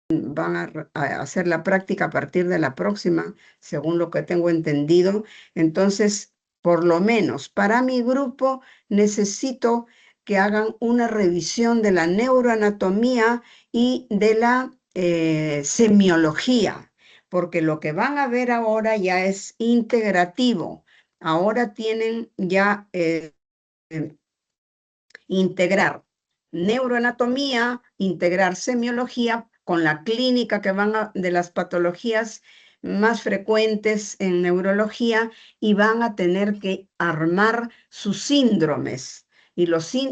van a hacer la práctica a partir de la próxima, según lo que tengo entendido. Entonces, por lo menos para mi grupo necesito que hagan una revisión de la neuroanatomía y de la semiología, porque lo que van a ver ahora ya es integrativo. Ahora tienen ya integrar neuroanatomía, integrar semiología con la clínica que de las patologías más frecuentes en neurología, y van a tener que armar sus síndromes. Y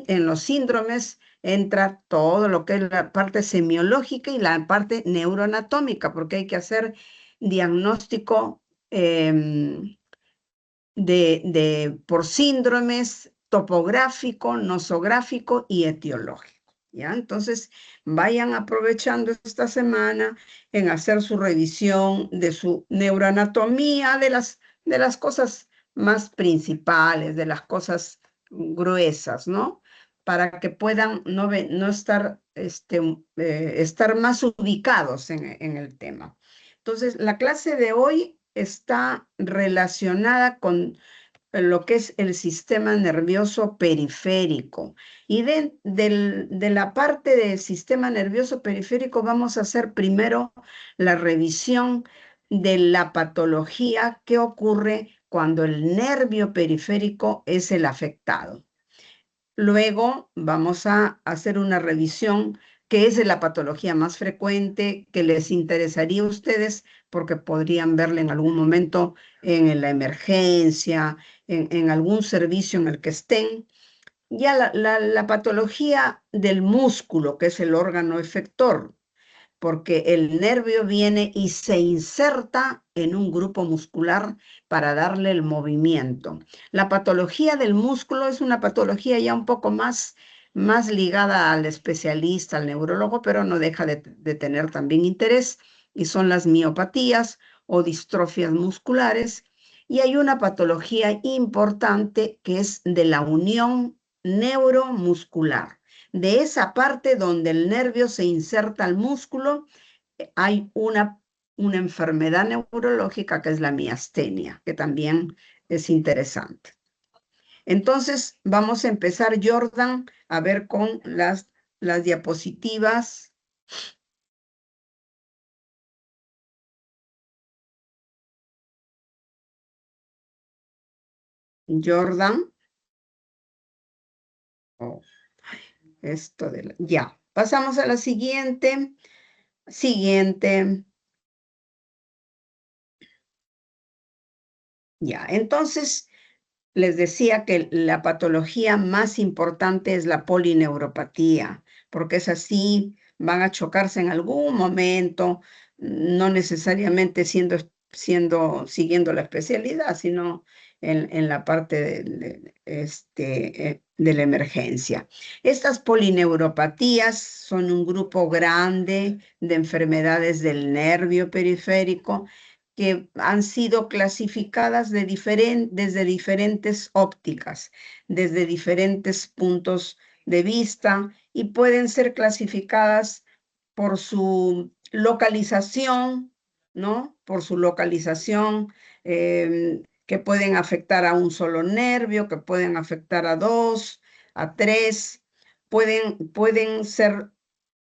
en los síndromes entra todo lo que es la parte semiológica y la parte neuroanatómica, porque hay que hacer diagnóstico por síndromes topográfico, nosográfico y etiológico. ¿Ya? Entonces, vayan aprovechando esta semana en hacer su revisión de su neuroanatomía, de las cosas más principales, de las cosas gruesas, ¿no? Para que puedan no estar, estar más ubicados en el tema. Entonces, la clase de hoy está relacionada con lo que es el sistema nervioso periférico. Y de la parte del sistema nervioso periférico vamos a hacer primero la revisión de la patología que ocurre cuando el nervio periférico es el afectado. Luego vamos a hacer una revisión que es de la patología más frecuente que les interesaría a ustedes, porque podrían verla en algún momento en la emergencia, en algún servicio en el que estén. Ya la patología del músculo, que es el órgano efector, porque el nervio viene y se inserta en un grupo muscular para darle el movimiento. La patología del músculo es una patología ya un poco más ligada al especialista, al neurólogo, pero no deja de tener también interés, y son las miopatías o distrofias musculares. Y hay una patología importante que es de la unión neuromuscular. De esa parte donde el nervio se inserta al músculo, hay una enfermedad neurológica que es la miastenia, que también es interesante. Entonces, vamos a empezar, Jordan, a ver con las diapositivas. Jordan. Oh, esto ya. Pasamos a la siguiente. Siguiente. Ya, entonces les decía que la patología más importante es la polineuropatía, porque es así, van a chocarse en algún momento, no necesariamente siguiendo la especialidad, sino en la parte de la emergencia. Estas polineuropatías son un grupo grande de enfermedades del nervio periférico que han sido clasificadas desde diferentes ópticas, desde diferentes puntos de vista, y pueden ser clasificadas por su localización, ¿no? Por su localización, que pueden afectar a un solo nervio, que pueden afectar a dos, a tres, pueden ser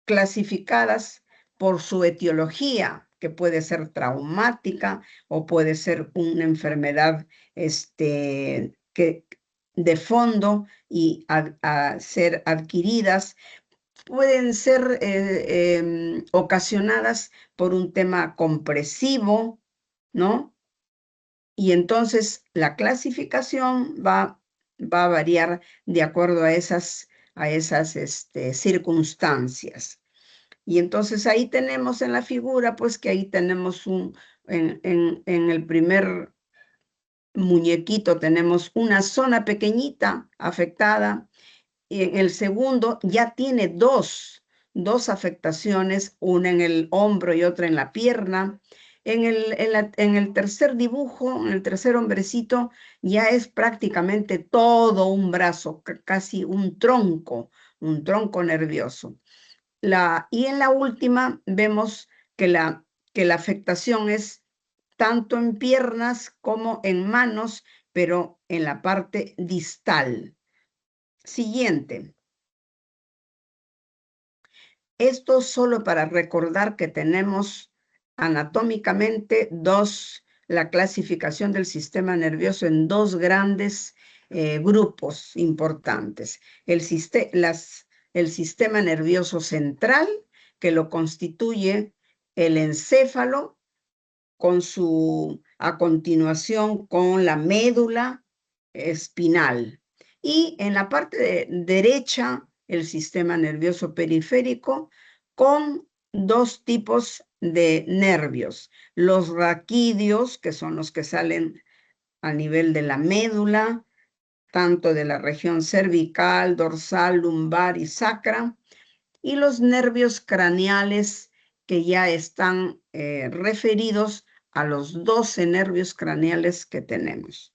clasificadas por su etiología, que puede ser traumática o puede ser una enfermedad de fondo y a ser adquiridas. Pueden ser ocasionadas por un tema compresivo, ¿no? Y entonces la clasificación va a variar de acuerdo a esas circunstancias. Y entonces ahí tenemos en la figura, pues que ahí tenemos en el primer muñequito tenemos una zona pequeñita afectada, y en el segundo ya tiene dos afectaciones, una en el hombro y otra en la pierna. En el tercer dibujo, en el tercer hombrecito, ya es prácticamente todo un brazo, casi un tronco nervioso. y en la última vemos que la afectación es tanto en piernas como en manos, pero en la parte distal. Siguiente. Esto solo para recordar que tenemos anatómicamente la clasificación del sistema nervioso en dos grandes grupos importantes. El sistema nervioso central, que lo constituye el encéfalo, a continuación con la médula espinal. Y en la parte derecha, el sistema nervioso periférico, con dos tipos de nervios. Los raquídeos, que son los que salen a nivel de la médula, tanto de la región cervical, dorsal, lumbar y sacra, y los nervios craneales, que ya están referidos a los 12 nervios craneales que tenemos.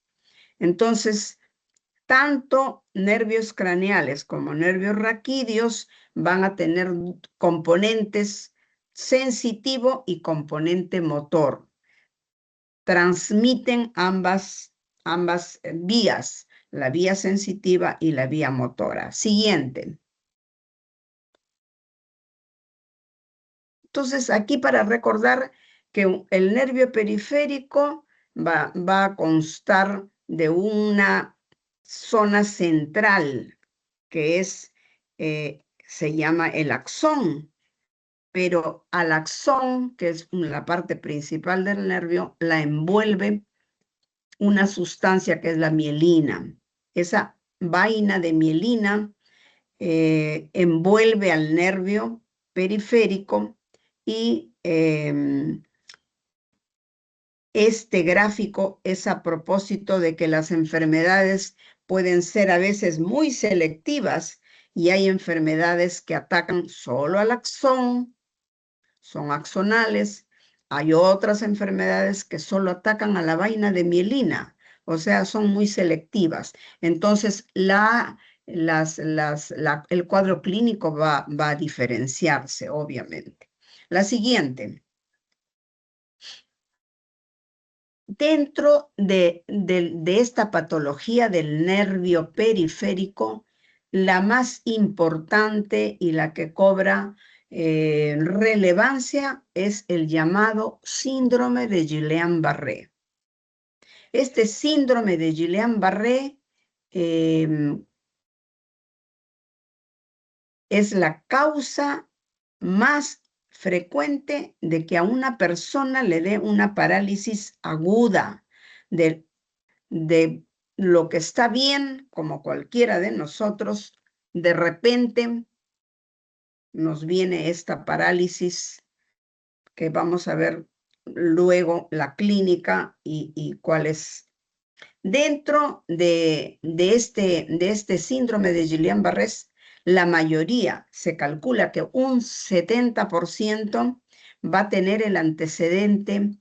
Entonces, tanto nervios craneales como nervios raquídeos van a tener componentes sensitivo y componente motor. Transmiten ambas vías, la vía sensitiva y la vía motora. Siguiente. Entonces, aquí para recordar que el nervio periférico va a constar de una zona central, que se llama el axón, pero al axón, que es la parte principal del nervio, la envuelve una sustancia que es la mielina. Esa vaina de mielina envuelve al nervio periférico y este gráfico es a propósito de que las enfermedades pueden ser a veces muy selectivas y hay enfermedades que atacan solo al axón, son axonales. Hay otras enfermedades que solo atacan a la vaina de mielina, o sea, son muy selectivas. Entonces, el cuadro clínico va a diferenciarse, obviamente. La siguiente. Dentro de esta patología del nervio periférico, la más importante y la que cobra relevancia es el llamado síndrome de Guillain-Barré. Este síndrome de Guillain-Barré es la causa más frecuente de que a una persona le dé una parálisis aguda de lo que está bien, como cualquiera de nosotros, de repente nos viene esta parálisis, que vamos a ver luego la clínica y cuál es. Dentro de este síndrome de Guillain-Barré, la mayoría, se calcula que un 70% va a tener el antecedente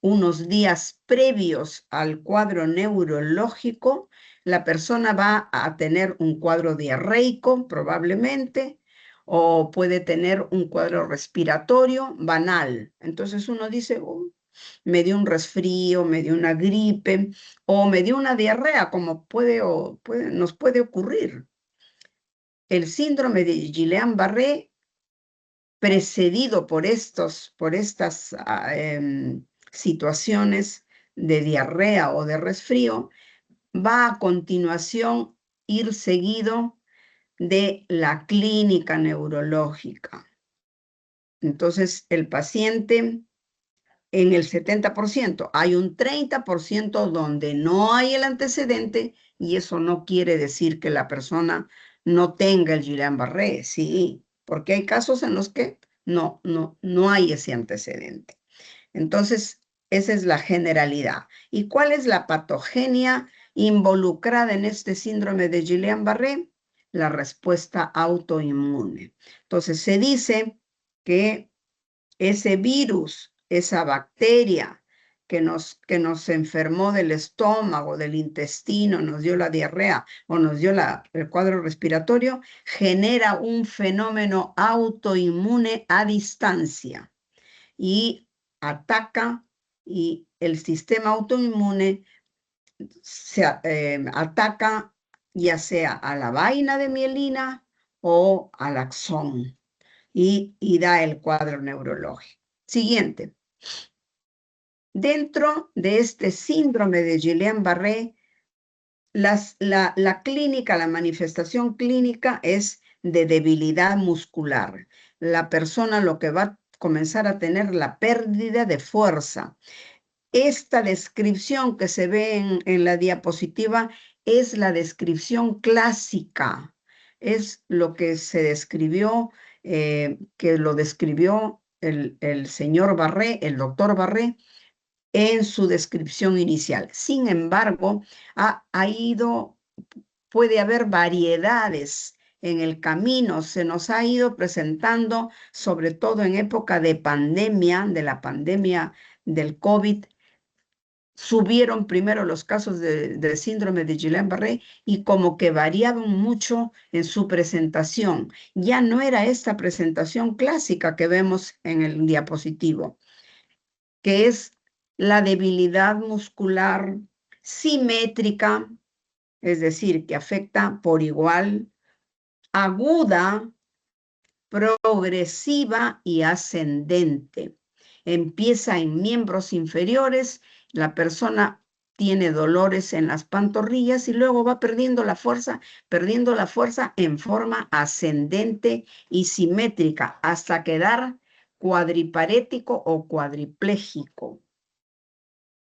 unos días previos al cuadro neurológico. La persona va a tener un cuadro diarreico probablemente, o puede tener un cuadro respiratorio banal. Entonces uno dice, me dio un resfrío, me dio una gripe o me dio una diarrea, como nos puede ocurrir. El síndrome de Guillain-Barré, precedido por estas situaciones de diarrea o de resfrío, va a continuación ir seguido de la clínica neurológica. Entonces, el paciente, en el 70%, hay un 30% donde no hay el antecedente, y eso no quiere decir que la persona no tenga el Guillain-Barré, sí, porque hay casos en los que no hay ese antecedente. Entonces, esa es la generalidad. ¿Y cuál es la patogenia involucrada en este síndrome de Guillain-Barré? La respuesta autoinmune. Entonces, se dice que ese virus, esa bacteria que nos enfermó del estómago, del intestino, nos dio la diarrea o nos dio el cuadro respiratorio, genera un fenómeno autoinmune a distancia y ataca, y el sistema autoinmune ataca ya sea a la vaina de mielina o al axón y da el cuadro neurológico. Siguiente. Dentro de este síndrome de Guillain-Barré, la clínica, la manifestación clínica es de debilidad muscular. La persona lo que va a comenzar a tener la pérdida de fuerza. Esta descripción que se ve en la diapositiva es la descripción clásica. Es lo que se describió, que lo describió el señor Barré, el doctor Barré, en su descripción inicial. Sin embargo, puede haber variedades en el camino, se nos ha ido presentando, sobre todo en época de pandemia, de la pandemia del COVID, subieron primero los casos de síndrome de Guillain-Barré y como que variaban mucho en su presentación. Ya no era esta presentación clásica que vemos en el diapositivo, que es la debilidad muscular simétrica, es decir, que afecta por igual, aguda, progresiva y ascendente. Empieza en miembros inferiores, la persona tiene dolores en las pantorrillas y luego va perdiendo la fuerza en forma ascendente y simétrica hasta quedar cuadriparético o cuadripléjico.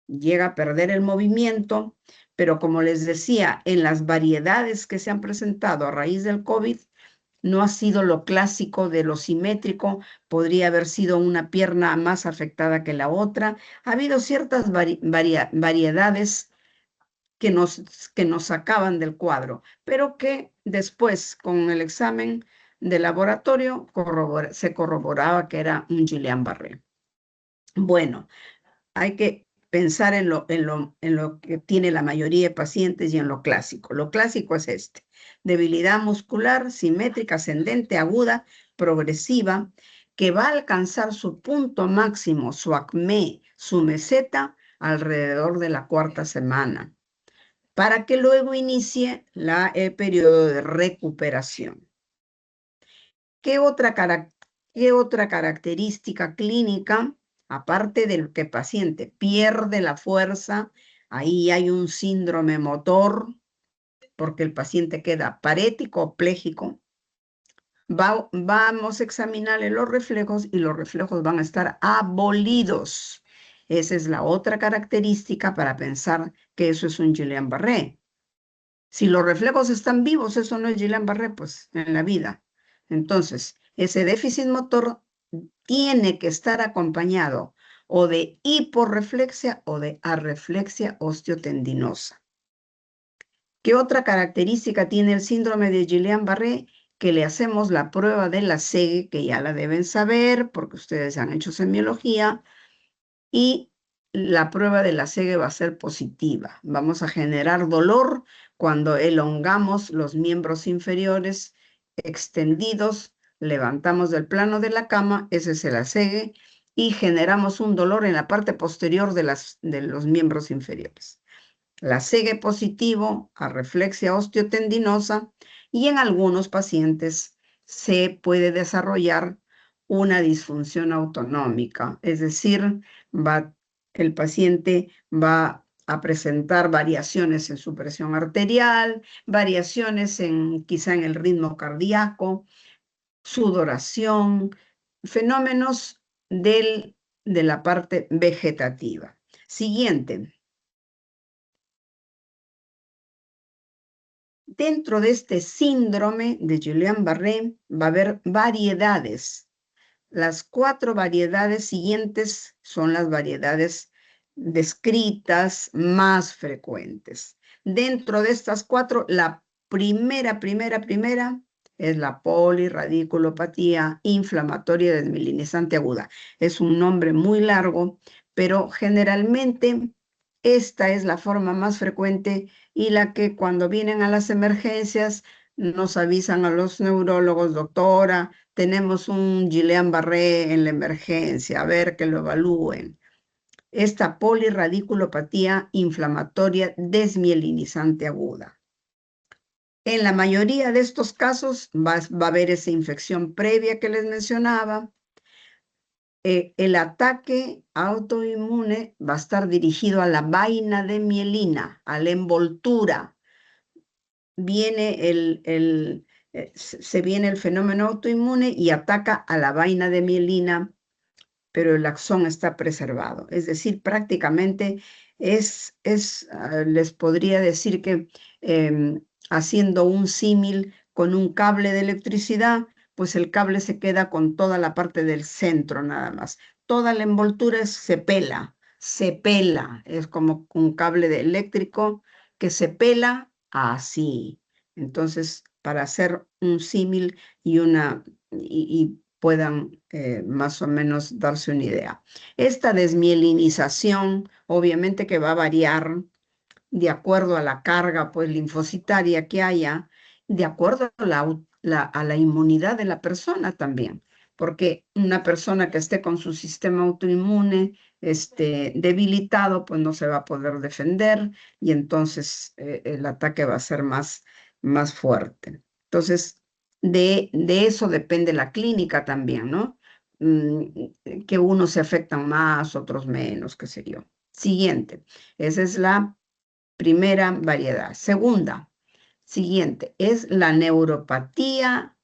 Llega a perder el movimiento, pero como les decía, en las variedades que se han presentado a raíz del COVID, no ha sido lo clásico de lo simétrico, podría haber sido una pierna más afectada que la otra. Ha habido ciertas variedades que nos sacaban del cuadro, pero que después, con el examen de laboratorio, se corroboraba que era un Guillain-Barré. Bueno, hay que pensar en lo que tiene la mayoría de pacientes y en lo clásico. Lo clásico es debilidad muscular, simétrica, ascendente, aguda, progresiva, que va a alcanzar su punto máximo, su acmé, su meseta, alrededor de la 4ª semana, para que luego inicie el periodo de recuperación. ¿Qué otra característica clínica? Aparte del que el paciente pierde la fuerza, ahí hay un síndrome motor, porque el paciente queda parético o pléjico. Vamos a examinarle los reflejos y los reflejos van a estar abolidos. Esa es la otra característica para pensar que eso es un Guillain-Barré. Si los reflejos están vivos, eso no es Guillain-Barré, pues, en la vida. Entonces, ese déficit motor tiene que estar acompañado o de hiporreflexia o de arreflexia osteotendinosa. ¿Qué otra característica tiene el síndrome de Guillain-Barré? Que le hacemos la prueba de la SEGE, que ya la deben saber porque ustedes han hecho semiología, y la prueba de la SEGE va a ser positiva. Vamos a generar dolor cuando elongamos los miembros inferiores extendidos, levantamos del plano de la cama, ese es el ASEGE, y generamos un dolor en la parte posterior de los miembros inferiores. La SEGE positivo, arreflexia osteotendinosa, y en algunos pacientes se puede desarrollar una disfunción autonómica, es decir, el paciente va a presentar variaciones en su presión arterial, variaciones quizá en el ritmo cardíaco, sudoración, fenómenos de la parte vegetativa. Siguiente. Dentro de este síndrome de Guillain-Barré va a haber variedades. Las 4 variedades siguientes son las variedades descritas más frecuentes. Dentro de estas 4, la primera es la polirradiculopatía inflamatoria desmielinizante aguda. Es un nombre muy largo, pero generalmente esta es la forma más frecuente y la que cuando vienen a las emergencias nos avisan a los neurólogos: doctora, tenemos un Guillain-Barré en la emergencia, a ver que lo evalúen. Esta polirradiculopatía inflamatoria desmielinizante aguda. En la mayoría de estos casos va a haber esa infección previa que les mencionaba. El ataque autoinmune va a estar dirigido a la vaina de mielina, a la envoltura. Se viene el fenómeno autoinmune y ataca a la vaina de mielina, pero el axón está preservado. Es decir, prácticamente les podría decir que haciendo un símil con un cable de electricidad, pues el cable se queda con toda la parte del centro nada más. Toda la envoltura se pela, es como un cable eléctrico que se pela así. Entonces, para hacer un símil y puedan más o menos darse una idea. Esta desmielinización, obviamente que va a variar de acuerdo a la carga pues, linfocitaria que haya, de acuerdo a la inmunidad de la persona también, porque una persona que esté con su sistema autoinmune debilitado, pues no se va a poder defender y entonces el ataque va a ser más fuerte. Entonces, de eso depende la clínica también, ¿no? Que unos se afectan más, otros menos, qué sé yo. Siguiente, esa es la primera variedad. Segunda, siguiente, es la neuropatía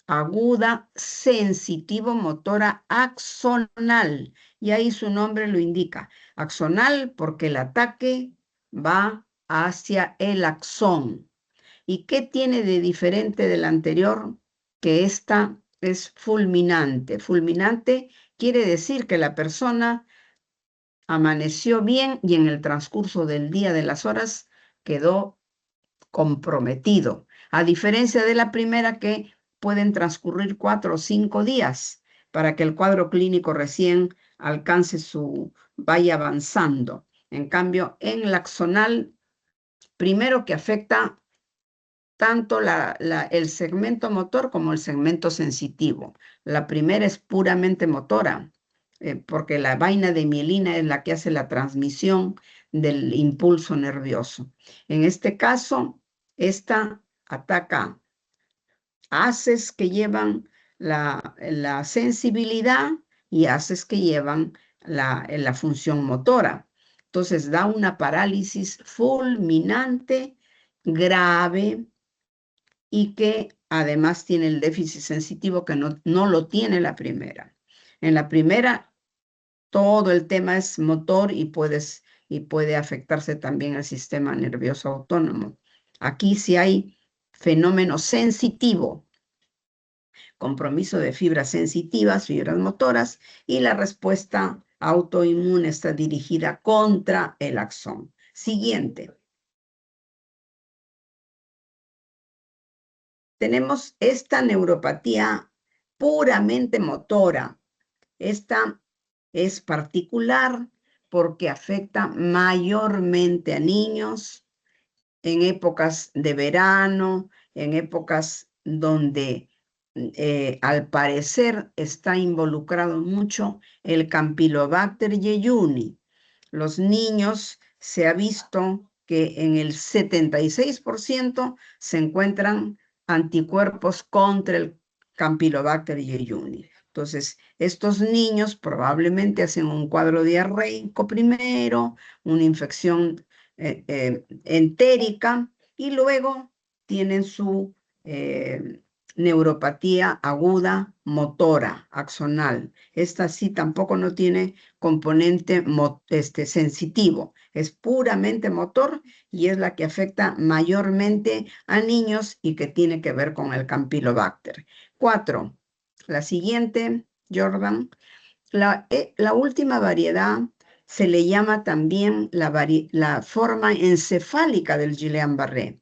aguda sensitivo-motora axonal. Y ahí su nombre lo indica. Axonal porque el ataque va hacia el axón. ¿Y qué tiene de diferente del anterior? Que esta es fulminante. Fulminante quiere decir que la persona amaneció bien y en el transcurso del día, de las horas, quedó comprometido. A diferencia de la primera, que pueden transcurrir 4 o 5 días para que el cuadro clínico recién vaya avanzando. En cambio, en la axonal, primero que afecta tanto el segmento motor como el segmento sensitivo. La primera es puramente motora, porque la vaina de mielina es la que hace la transmisión del impulso nervioso. En este caso, esta ataca haces que llevan la sensibilidad y haces que llevan la función motora. Entonces da una parálisis fulminante, grave, y que además tiene el déficit sensitivo que no lo tiene la primera. En la primera, todo el tema es motor y puede afectarse también el sistema nervioso autónomo. Aquí sí hay fenómeno sensitivo, compromiso de fibras sensitivas, fibras motoras, y la respuesta autoinmune está dirigida contra el axón. Siguiente. Tenemos esta neuropatía puramente motora. Esta es particular porque afecta mayormente a niños en épocas de verano, en épocas donde al parecer está involucrado mucho el Campylobacter jejuni. Los niños se ha visto que en el 76% se encuentran anticuerpos contra el Campylobacter jejuni. Entonces, estos niños probablemente hacen un cuadro diarreico primero, una infección entérica, y luego tienen su neuropatía aguda motora, axonal. Esta sí tampoco no tiene componente sensitivo, es puramente motor y es la que afecta mayormente a niños y que tiene que ver con el Campylobacter. 4. La siguiente, Jordan. La última variedad se le llama también la forma encefálica del Guillain-Barré.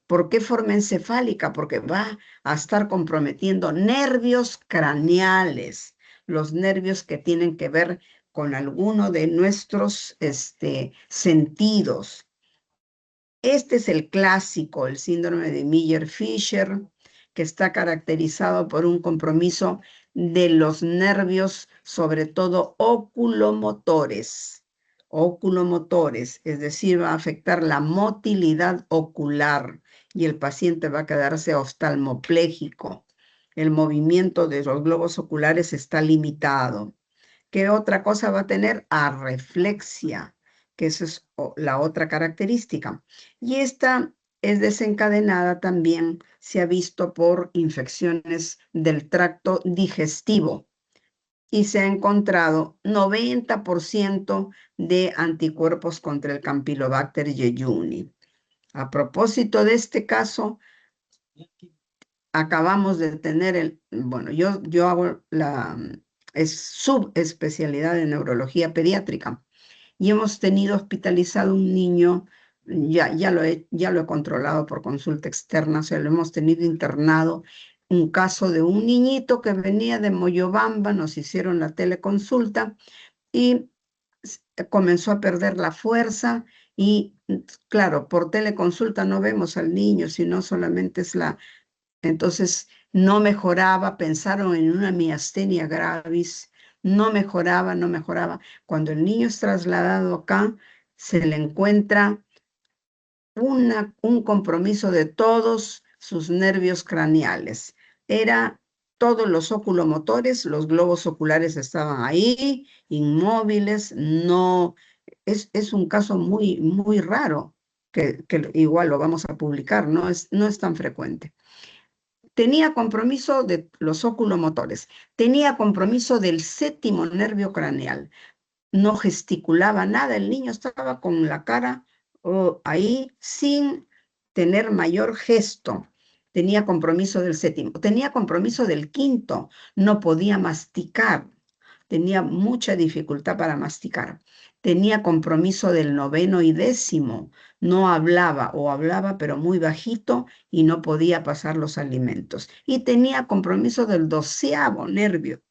¿Por qué forma encefálica? Porque va a estar comprometiendo nervios craneales, los nervios que tienen que ver con alguno de nuestros sentidos. Este es el clásico, el síndrome de Miller-Fisher, que está caracterizado por un compromiso de los nervios, sobre todo oculomotores. Oculomotores, es decir, va a afectar la motilidad ocular y el paciente va a quedarse oftalmopléjico. El movimiento de los globos oculares está limitado. ¿Qué otra cosa va a tener? Arreflexia, que esa es la otra característica. Y esta es desencadenada también, se ha visto por infecciones del tracto digestivo y se ha encontrado 90% de anticuerpos contra el Campylobacter jejuni. A propósito de este caso, acabamos de tener bueno, yo hago es subespecialidad de neurología pediátrica y hemos tenido hospitalizado un niño, ya lo he controlado por consulta externa, o sea, lo hemos tenido internado, un caso de un niñito que venía de Moyobamba, nos hicieron la teleconsulta y comenzó a perder la fuerza y, claro, por teleconsulta no vemos al niño, sino solamente es entonces no mejoraba, pensaron en una miastenia gravis, no mejoraba, no mejoraba. Cuando el niño es trasladado acá, se le encuentra un compromiso de todos sus nervios craneales. Era todos los oculomotores, los globos oculares estaban ahí, inmóviles, no, es un caso muy, muy raro, que igual lo vamos a publicar, no es tan frecuente. Tenía compromiso de los oculomotores, tenía compromiso del séptimo nervio craneal, no gesticulaba nada, el niño estaba con la cara ahí sin tener mayor gesto. Tenía compromiso del séptimo, tenía compromiso del quinto, no podía masticar, tenía mucha dificultad para masticar. Tenía compromiso del noveno y décimo, no hablaba o hablaba pero muy bajito y no podía pasar los alimentos. Y tenía compromiso del doceavo nervio,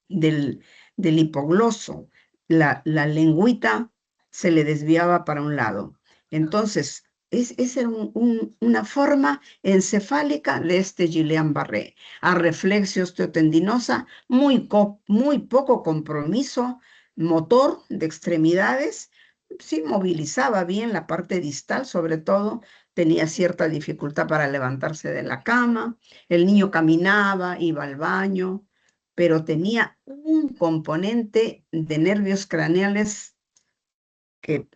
del hipogloso. La lengüita se le desviaba para un lado. Entonces, es una forma encefálica de este Guillain-Barré. Arreflexia osteotendinosa, muy poco compromiso motor de extremidades. Sí movilizaba bien la parte distal, sobre todo, tenía cierta dificultad para levantarse de la cama. El niño caminaba, iba al baño, pero tenía un componente de nervios craneales que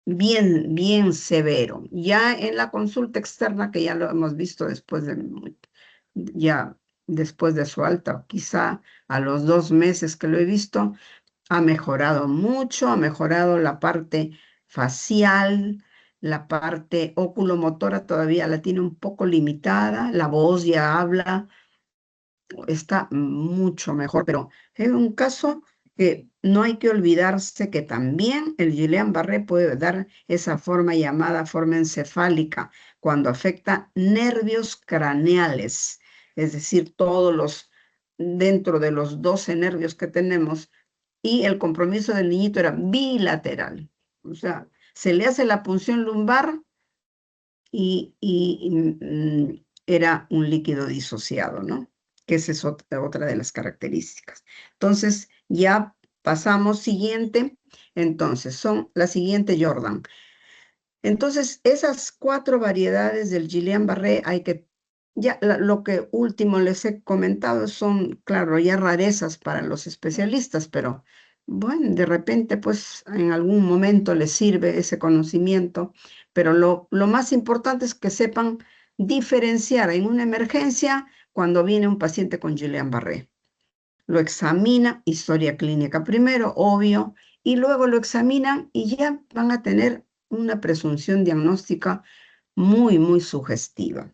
bien severo. Ya en la consulta externa, que ya lo hemos visto ya después de su alta, quizá a los 2 meses que lo he visto, ha mejorado mucho, ha mejorado la parte facial, la parte oculomotora todavía la tiene un poco limitada, la voz ya habla, está mucho mejor, pero es un caso que no hay que olvidarse que también el Guillain-Barré puede dar esa forma llamada forma encefálica cuando afecta nervios craneales, es decir, dentro de los 12 nervios que tenemos, y el compromiso del niñito era bilateral, o sea, se le hace la punción lumbar y era un líquido disociado, ¿no? Que esa es otra de las características. Entonces, ya pasamos siguiente. Entonces, son la siguiente, Jordan. Entonces, esas 4 variedades del Guillain-Barré hay que, ya lo que último les he comentado son, claro, ya rarezas para los especialistas, pero bueno, de repente, pues en algún momento les sirve ese conocimiento, pero lo más importante es que sepan diferenciar en una emergencia cuando viene un paciente con Guillain-Barré. Lo examina, historia clínica primero, obvio, y luego lo examinan y ya van a tener una presunción diagnóstica muy, muy sugestiva.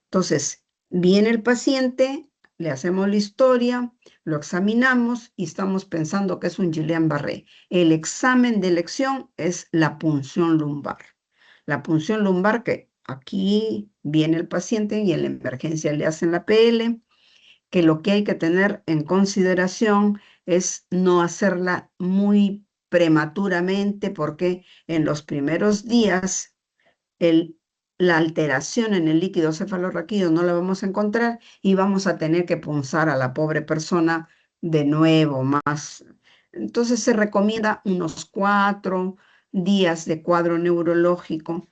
Entonces, viene el paciente, le hacemos la historia, lo examinamos y estamos pensando que es un Guillain-Barré. El examen de elección es la punción lumbar. La punción lumbar que aquí viene el paciente y en la emergencia le hacen la PL, que lo que hay que tener en consideración es no hacerla muy prematuramente porque en los primeros días la alteración en el líquido cefalorraquídeo no la vamos a encontrar y vamos a tener que punzar a la pobre persona de nuevo más. Entonces se recomienda unos 4 días de cuadro neurológico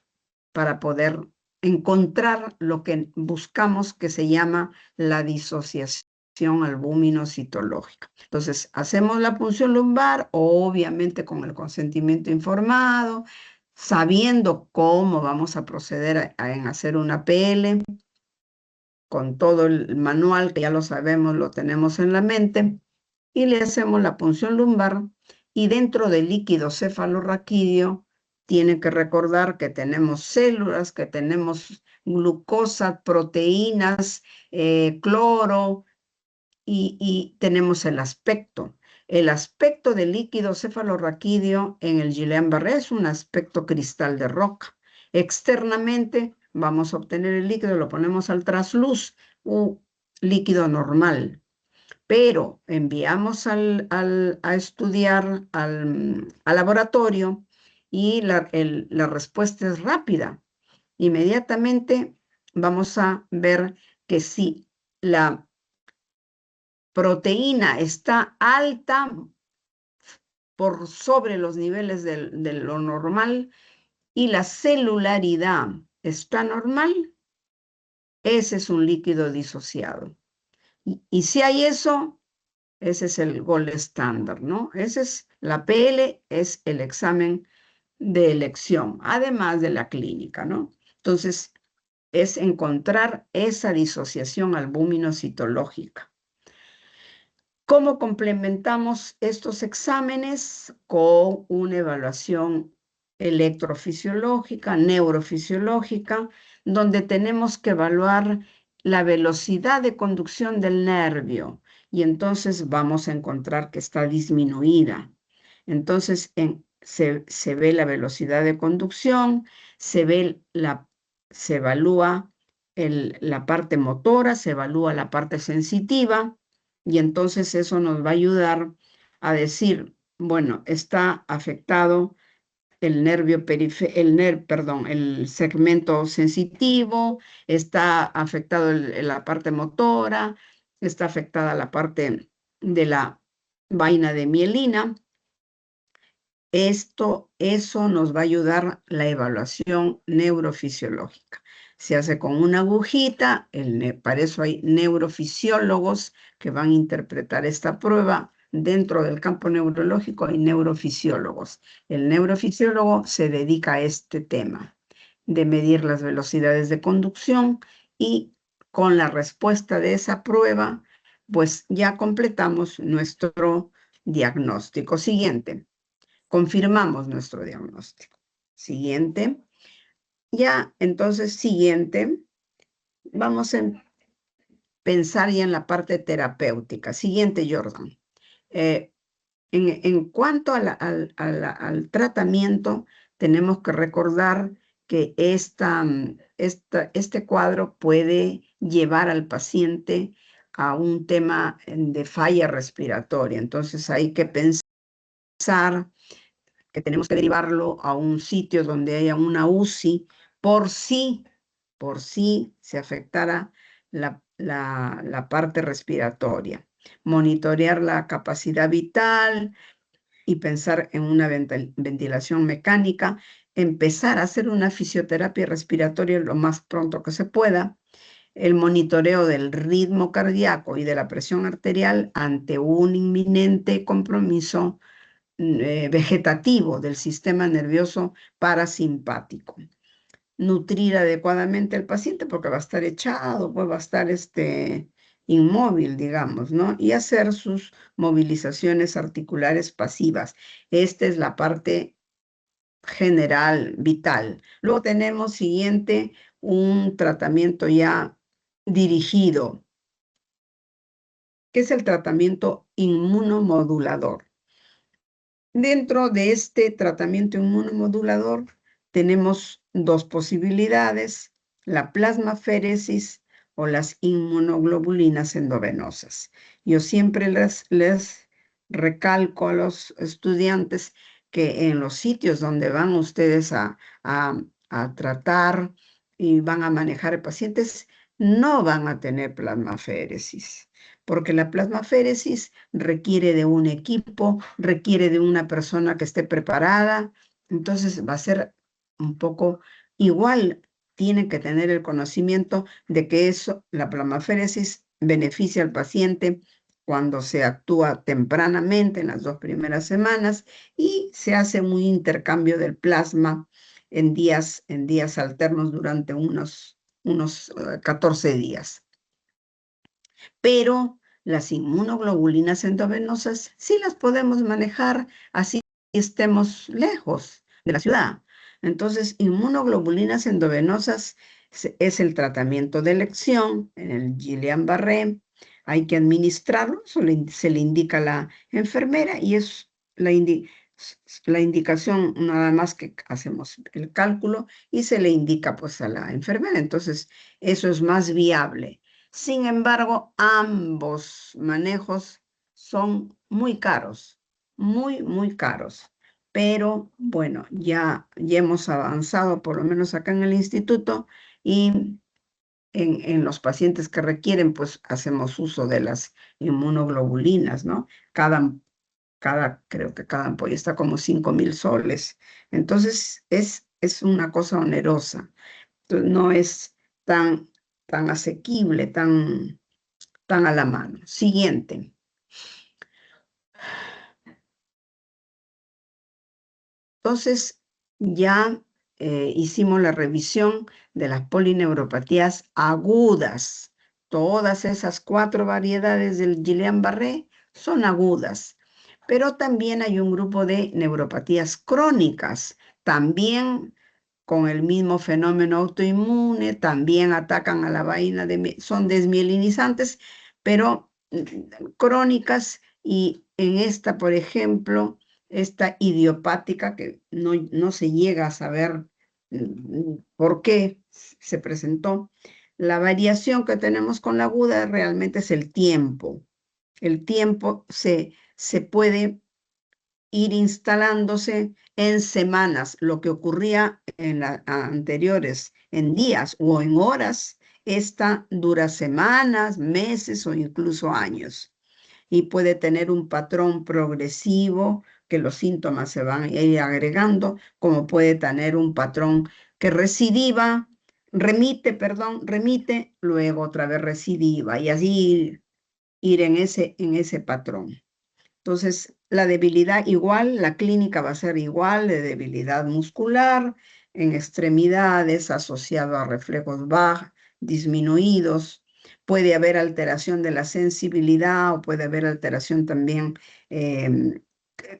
para poder encontrar lo que buscamos, que se llama la disociación albúmino-citológica. Entonces, hacemos la punción lumbar, obviamente con el consentimiento informado, sabiendo cómo vamos a proceder en hacer una PL, con todo el manual, que ya lo sabemos, lo tenemos en la mente, y le hacemos la punción lumbar, y dentro del líquido cefalorraquídeo tiene que recordar que tenemos células, que tenemos glucosa, proteínas, cloro, y tenemos el aspecto. El aspecto del líquido cefalorraquídeo en el Guillain-Barré es un aspecto cristal de roca. Externamente vamos a obtener el líquido, lo ponemos al trasluz, un líquido normal, pero enviamos a estudiar al laboratorio y la respuesta es rápida. Inmediatamente vamos a ver que si la proteína está alta por sobre los niveles de lo normal y la celularidad está normal, ese es un líquido disociado. Y si hay eso, ese es el gold estándar, ¿no? Ese es la PL, es el examen de elección, además de la clínica, ¿no? Entonces, es encontrar esa disociación albúmino-citológica. ¿Cómo complementamos estos exámenes? Con una evaluación electrofisiológica, neurofisiológica, donde tenemos que evaluar la velocidad de conducción del nervio y entonces vamos a encontrar que está disminuida. Entonces se ve la velocidad de conducción, se evalúa la parte motora, se evalúa la parte sensitiva. Y entonces eso nos va a ayudar a decir, bueno, está afectado el nervio el segmento sensitivo, está afectado la parte motora, está afectada la parte de la vaina de mielina. Eso nos va a ayudar la evaluación neurofisiológica. Se hace con una agujita, para eso hay neurofisiólogos que van a interpretar esta prueba. Dentro del campo neurológico hay neurofisiólogos. El neurofisiólogo se dedica a este tema de medir las velocidades de conducción y con la respuesta de esa prueba, pues ya completamos nuestro diagnóstico. Siguiente. Confirmamos nuestro diagnóstico. Siguiente. Ya, entonces, siguiente. Vamos a pensar ya en la parte terapéutica. Siguiente, Jordan. En cuanto al tratamiento, tenemos que recordar que este cuadro puede llevar al paciente a un tema de falla respiratoria. Entonces, hay que pensar que tenemos que derivarlo a un sitio donde haya una UCI por si se afectara la parte respiratoria. Monitorear la capacidad vital y pensar en una ventilación mecánica, empezar a hacer una fisioterapia respiratoria lo más pronto que se pueda, el monitoreo del ritmo cardíaco y de la presión arterial ante un inminente compromiso vegetativo del sistema nervioso parasimpático. Nutrir adecuadamente al paciente porque va a estar echado, pues va a estar inmóvil, digamos, ¿no? Y hacer sus movilizaciones articulares pasivas. Esta es la parte general, vital. Luego tenemos siguiente un tratamiento ya dirigido, que es el tratamiento inmunomodulador. Dentro de este tratamiento inmunomodulador tenemos dos posibilidades, la plasmaféresis o las inmunoglobulinas endovenosas. Yo siempre les recalco a los estudiantes que en los sitios donde van ustedes a tratar y van a manejar pacientes, no van a tener plasmaféresis, porque la plasmaféresis requiere de un equipo, requiere de una persona que esté preparada, entonces va a ser un poco igual, tienen que tener el conocimiento de que eso, la plasmaféresis beneficia al paciente cuando se actúa tempranamente en las 2 primeras semanas y se hace un intercambio del plasma en días alternos durante unos 14 días. Pero las inmunoglobulinas endovenosas sí las podemos manejar así estemos lejos de la ciudad. Entonces, inmunoglobulinas endovenosas es el tratamiento de elección en el Guillain-Barré. Hay que administrarlo, se le indica a la enfermera y es la indicación, nada más que hacemos el cálculo y se le indica pues a la enfermera. Entonces, eso es más viable. Sin embargo, ambos manejos son muy caros, muy caros. Pero bueno, ya hemos avanzado, por lo menos acá en el instituto, y en los pacientes que requieren, pues hacemos uso de las inmunoglobulinas, ¿no? Creo que cada ampolla está como 5.000 soles. Entonces, es una cosa onerosa. Entonces, no es tan asequible, tan a la mano. Siguiente. Entonces, ya hicimos la revisión de las polineuropatías agudas. Todas esas 4 variedades del Guillain-Barré son agudas, pero también hay un grupo de neuropatías crónicas, también con el mismo fenómeno autoinmune, también atacan a la vaina, son desmielinizantes, pero crónicas, y en esta, por ejemplo, esta idiopática, que no se llega a saber por qué se presentó. La variación que tenemos con la aguda realmente es el tiempo. El tiempo se puede ir instalándose en semanas. Lo que ocurría en las anteriores, en días o en horas, esta dura semanas, meses o incluso años. Y puede tener un patrón progresivo, que los síntomas se van a ir agregando, como puede tener un patrón que remite, luego otra vez recidiva, y así ir en ese patrón. Entonces, la debilidad igual, la clínica va a ser igual, de debilidad muscular, en extremidades, asociado a reflejos bajos, disminuidos. Puede haber alteración de la sensibilidad o puede haber alteración también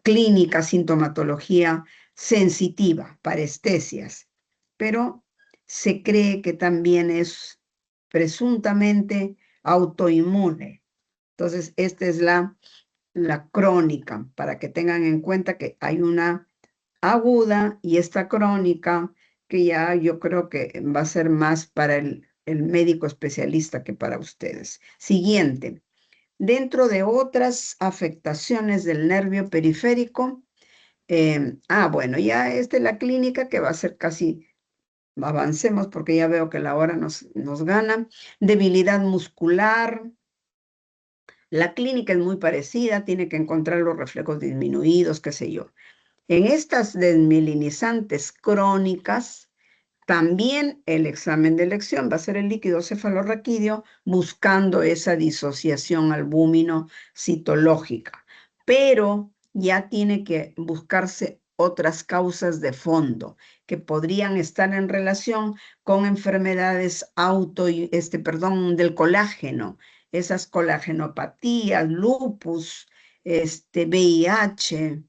clínica, sintomatología sensitiva, parestesias. Pero se cree que también es presuntamente autoinmune. Entonces, esta es la crónica, para que tengan en cuenta que hay una aguda y esta crónica, que ya yo creo que va a ser más para el médico especialista que para ustedes. Siguiente. Dentro de otras afectaciones del nervio periférico, bueno, ya esta es la clínica que va a ser casi, avancemos porque ya veo que la hora nos gana. Debilidad muscular. La clínica es muy parecida, tiene que encontrar los reflejos disminuidos, qué sé yo. En estas desmielinizantes crónicas, también el examen de elección va a ser el líquido cefalorraquídeo, buscando esa disociación albúmino-citológica. Pero ya tiene que buscarse otras causas de fondo que podrían estar en relación con enfermedades del colágeno, esas colagenopatías, lupus, VIH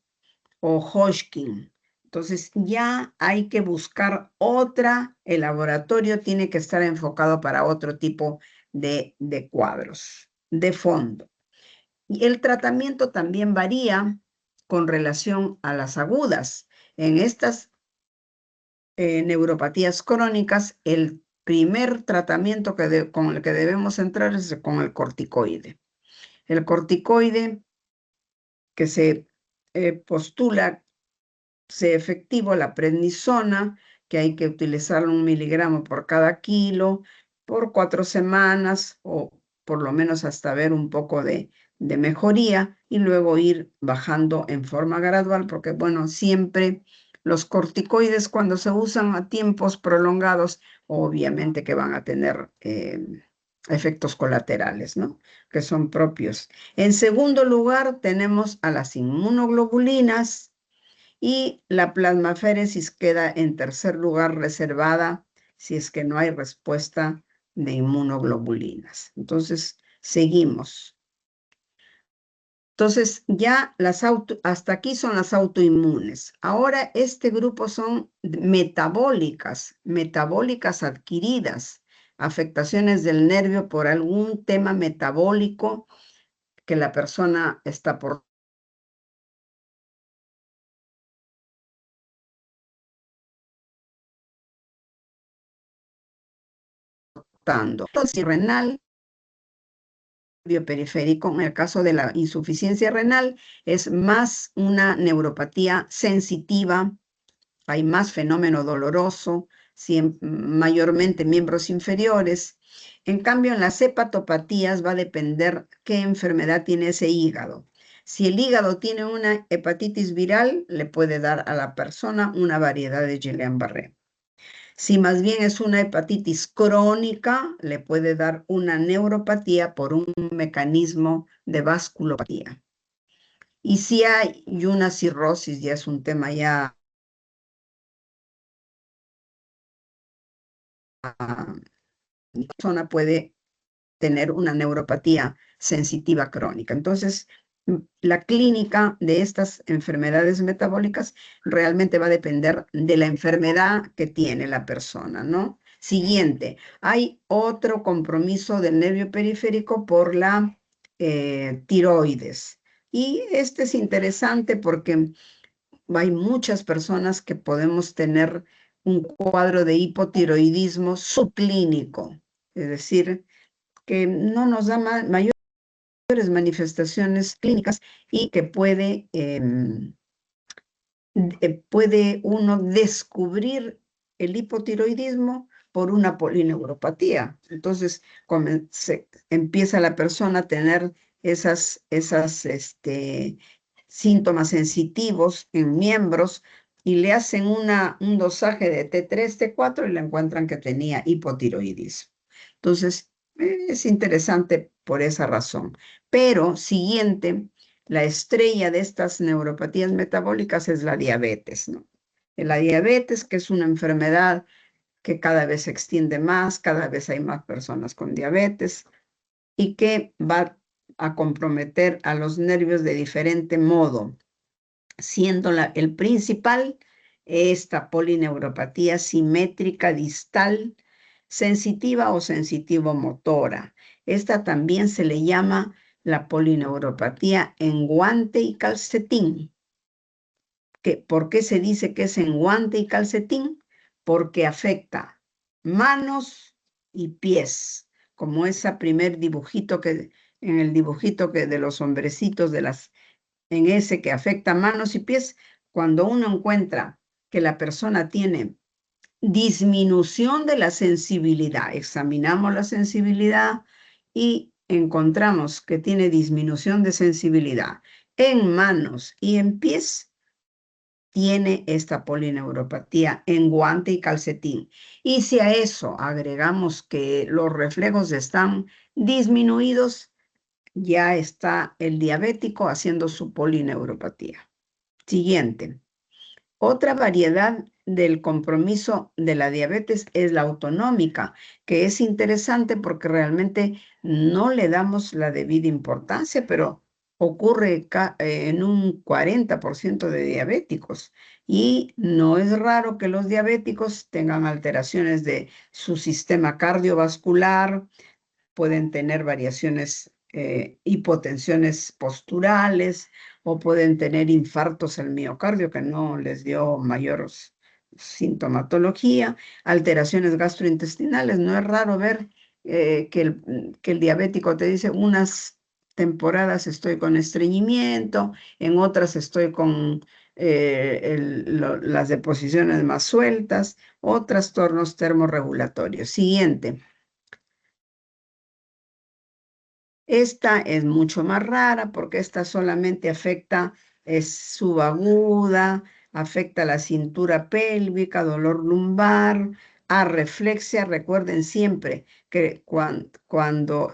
o Hodgkin. Entonces ya hay que buscar el laboratorio tiene que estar enfocado para otro tipo de cuadros de fondo. Y el tratamiento también varía con relación a las agudas. En estas neuropatías crónicas, el primer tratamiento con el que debemos entrar es con el corticoide. El corticoide que se postula sea efectivo, la prednisona, que hay que utilizar 1 miligramo por cada kilo, por 4 semanas, o por lo menos hasta ver un poco de mejoría, y luego ir bajando en forma gradual, porque bueno, siempre los corticoides cuando se usan a tiempos prolongados, obviamente que van a tener efectos colaterales, ¿no? Que son propios. En segundo lugar, tenemos a las inmunoglobulinas, y la plasmaféresis queda en tercer lugar, reservada si es que no hay respuesta de inmunoglobulinas. Entonces, seguimos. Entonces, ya hasta aquí son las autoinmunes. Ahora este grupo son metabólicas adquiridas, afectaciones del nervio por algún tema metabólico que la persona está portando. Entonces, renal, periférico, en el caso de la insuficiencia renal, es más una neuropatía sensitiva, hay más fenómeno doloroso, mayormente miembros inferiores. En cambio, en las hepatopatías va a depender qué enfermedad tiene ese hígado. Si el hígado tiene una hepatitis viral, le puede dar a la persona una variedad de Guillain-Barré. Si más bien es una hepatitis crónica, le puede dar una neuropatía por un mecanismo de vasculopatía. Y si hay una cirrosis, ya es un tema ya la persona puede tener una neuropatía sensitiva crónica. Entonces, la clínica de estas enfermedades metabólicas realmente va a depender de la enfermedad que tiene la persona, ¿no? Siguiente, hay otro compromiso del nervio periférico por la tiroides. Y este es interesante porque hay muchas personas que podemos tener un cuadro de hipotiroidismo subclínico, es decir, que no nos da mayores manifestaciones clínicas y que puede uno descubrir el hipotiroidismo por una polineuropatía. Entonces, empieza la persona a tener esas síntomas sensitivos en miembros y le hacen un dosaje de T3, T4 y le encuentran que tenía hipotiroidismo. Entonces, es interesante por esa razón. Pero, siguiente, la estrella de estas neuropatías metabólicas es la diabetes, ¿no? La diabetes, que es una enfermedad que cada vez se extiende más, cada vez hay más personas con diabetes y que va a comprometer a los nervios de diferente modo, siendo el principal esta polineuropatía simétrica distal, sensitiva o sensitivo-motora. Esta también se le llama la polineuropatía en guante y calcetín. ¿Por qué se dice que es en guante y calcetín? Porque afecta manos y pies, como ese primer dibujito en el dibujito de los hombrecitos en ese que afecta manos y pies, cuando uno encuentra que la persona tiene disminución de la sensibilidad, examinamos la sensibilidad y encontramos que tiene disminución de sensibilidad en manos y en pies, tiene esta polineuropatía en guante y calcetín. Y si a eso agregamos que los reflejos están disminuidos, ya está el diabético haciendo su polineuropatía. Siguiente. Otra variedad del compromiso de la diabetes es la autonómica, que es interesante porque realmente no le damos la debida importancia, pero ocurre en un 40% de diabéticos. Y no es raro que los diabéticos tengan alteraciones de su sistema cardiovascular, pueden tener variaciones, hipotensiones posturales, o pueden tener infartos al miocardio que no les dio mayor sintomatología, alteraciones gastrointestinales. No es raro ver que el diabético te dice unas temporadas estoy con estreñimiento, en otras estoy con las deposiciones más sueltas, o trastornos termorregulatorios. Siguiente. Esta es mucho más rara porque esta solamente afecta, es subaguda, afecta la cintura pélvica, dolor lumbar, arreflexia. Recuerden siempre que cuando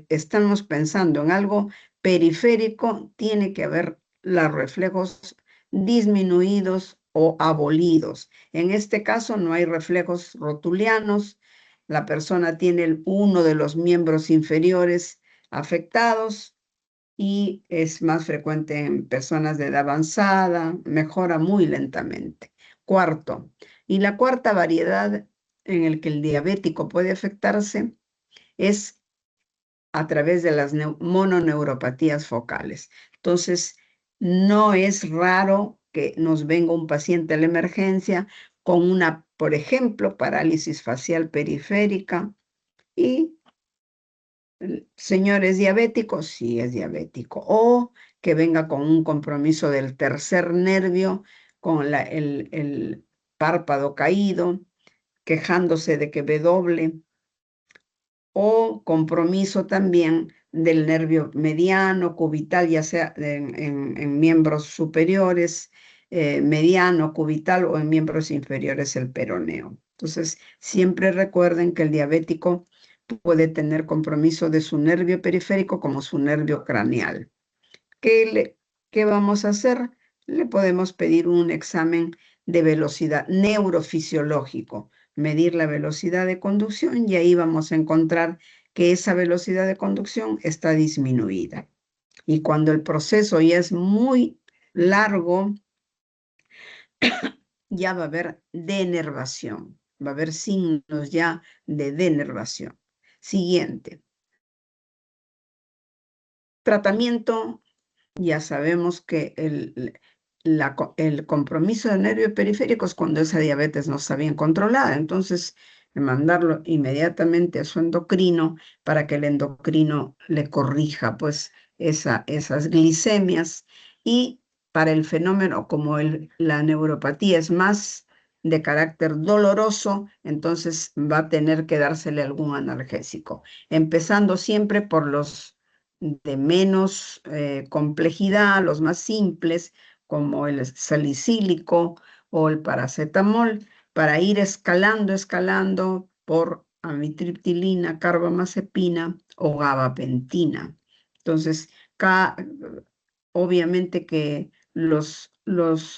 estamos pensando en algo periférico, tiene que haber los reflejos disminuidos o abolidos. En este caso no hay reflejos rotulianos. La persona tiene uno de los miembros inferiores afectados y es más frecuente en personas de edad avanzada, mejora muy lentamente. Cuarto, y la cuarta variedad en el que el diabético puede afectarse es a través de las mononeuropatías focales. Entonces, no es raro que nos venga un paciente a la emergencia con una, por ejemplo, parálisis facial periférica y señor, ¿es diabético? Sí, es diabético. O que venga con un compromiso del tercer nervio, con el párpado caído, quejándose de que ve doble, o compromiso también del nervio mediano, cubital, ya sea en miembros superiores, mediano, cubital, o en miembros inferiores, el peroneo. Entonces, siempre recuerden que el diabético puede tener compromiso de su nervio periférico como su nervio craneal. ¿Qué vamos a hacer? Le podemos pedir un examen de velocidad neurofisiológico, medir la velocidad de conducción, y ahí vamos a encontrar que esa velocidad de conducción está disminuida. Y cuando el proceso ya es muy largo, ya va a haber denervación, va a haber signos ya de denervación. Siguiente. Tratamiento. Ya sabemos que el compromiso de nervios periféricos cuando esa diabetes no está bien controlada. Entonces, mandarlo inmediatamente a su endocrino para que el endocrino le corrija pues esas glicemias. Y para el fenómeno, como la neuropatía es más de carácter doloroso, entonces va a tener que dársele algún analgésico, empezando siempre por los de menos complejidad, los más simples, como el salicílico o el paracetamol, para ir escalando por amitriptilina, carbamazepina o gabapentina. Entonces, obviamente que los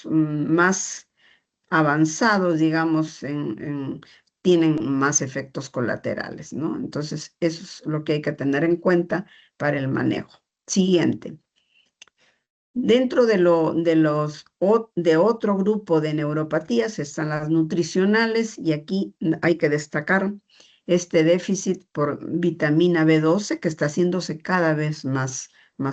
más avanzados, digamos, tienen más efectos colaterales, ¿no? Entonces, eso es lo que hay que tener en cuenta para el manejo. Siguiente. Dentro de otro grupo de neuropatías están las nutricionales, y aquí hay que destacar este déficit por vitamina B12 que está haciéndose cada vez más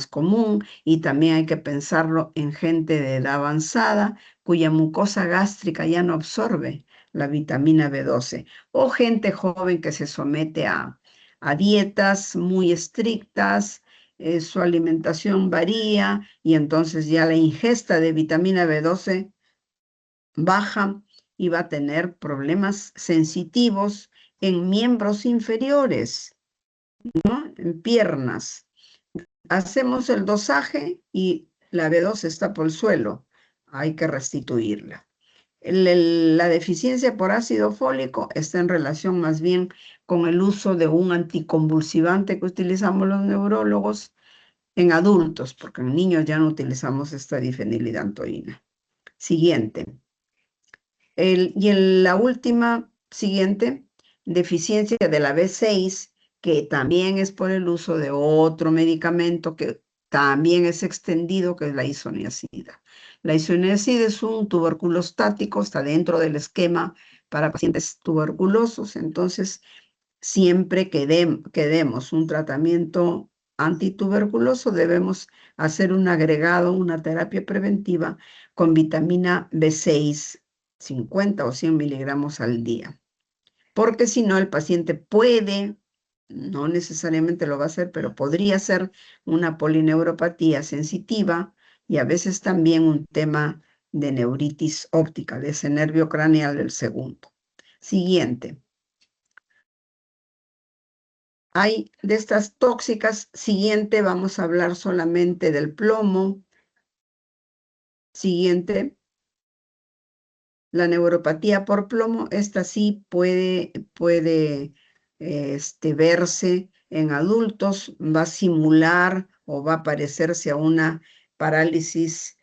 común, y también hay que pensarlo en gente de edad avanzada cuya mucosa gástrica ya no absorbe la vitamina B12, o gente joven que se somete a dietas muy estrictas. Su alimentación varía y entonces ya la ingesta de vitamina B12 baja y va a tener problemas sensitivos en miembros inferiores, ¿no? En piernas. Hacemos el dosaje y la B12 está por el suelo. Hay que restituirla. La deficiencia por ácido fólico está en relación más bien con el uso de un anticonvulsivante que utilizamos los neurólogos en adultos, porque en niños ya no utilizamos esta difenilidantoína. Siguiente. La última, siguiente, deficiencia de la B6, que también es por el uso de otro medicamento que también es extendido, que es la isoniazida. La isoniazida es un tuberculostático, está dentro del esquema para pacientes tuberculosos. Entonces, siempre que demos un tratamiento antituberculoso, debemos hacer un agregado, una terapia preventiva con vitamina B6, 50 o 100 miligramos al día, porque si no, el paciente puede no necesariamente lo va a ser, pero podría ser una polineuropatía sensitiva y a veces también un tema de neuritis óptica, de ese nervio craneal del segundo. Siguiente. Hay de estas tóxicas, siguiente, vamos a hablar solamente del plomo. Siguiente, la neuropatía por plomo, esta sí puede verse en adultos, va a simular o va a parecerse a una parálisis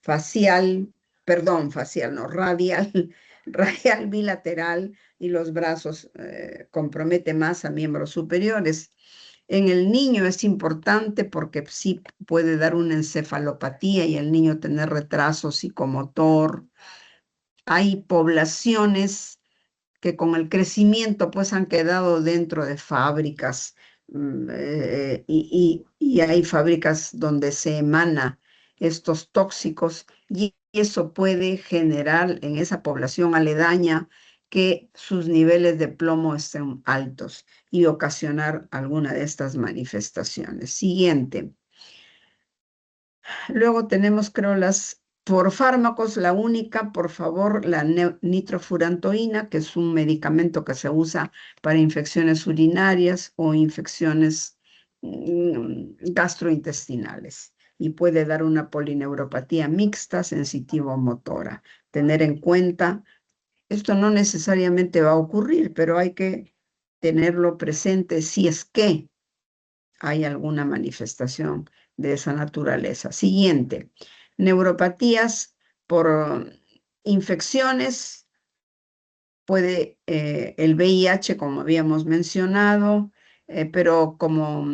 facial, perdón, facial, no, radial, radial bilateral, y los brazos compromete más a miembros superiores. En el niño es importante porque sí puede dar una encefalopatía y el niño tener retraso psicomotor. Hay poblaciones que con el crecimiento pues han quedado dentro de fábricas y hay fábricas donde se emana estos tóxicos y eso puede generar en esa población aledaña que sus niveles de plomo estén altos y ocasionar alguna de estas manifestaciones. Siguiente. Luego tenemos, creo, las por fármacos, la única, por favor, la nitrofurantoína, que es un medicamento que se usa para infecciones urinarias o infecciones gastrointestinales y puede dar una polineuropatía mixta sensitivo-motora. Tener en cuenta, esto no necesariamente va a ocurrir, pero hay que tenerlo presente si es que hay alguna manifestación de esa naturaleza. Siguiente, neuropatías por infecciones, puede el VIH, como habíamos mencionado, pero como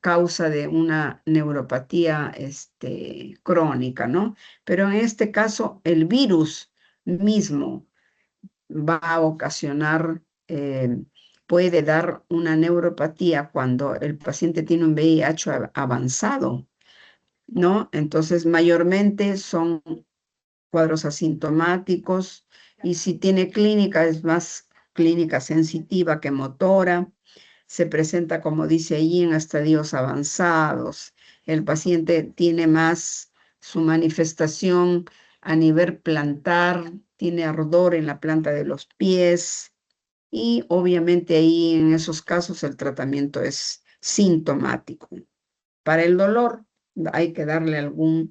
causa de una neuropatía crónica, ¿no? Pero en este caso, el virus mismo va a ocasionar, puede dar una neuropatía cuando el paciente tiene un VIH avanzado, ¿no? Entonces, mayormente son cuadros asintomáticos y si tiene clínica, es más clínica sensitiva que motora. Se presenta, como dice allí, en estadios avanzados. El paciente tiene más su manifestación a nivel plantar, tiene ardor en la planta de los pies y obviamente ahí en esos casos el tratamiento es sintomático. Para el dolor hay que darle algún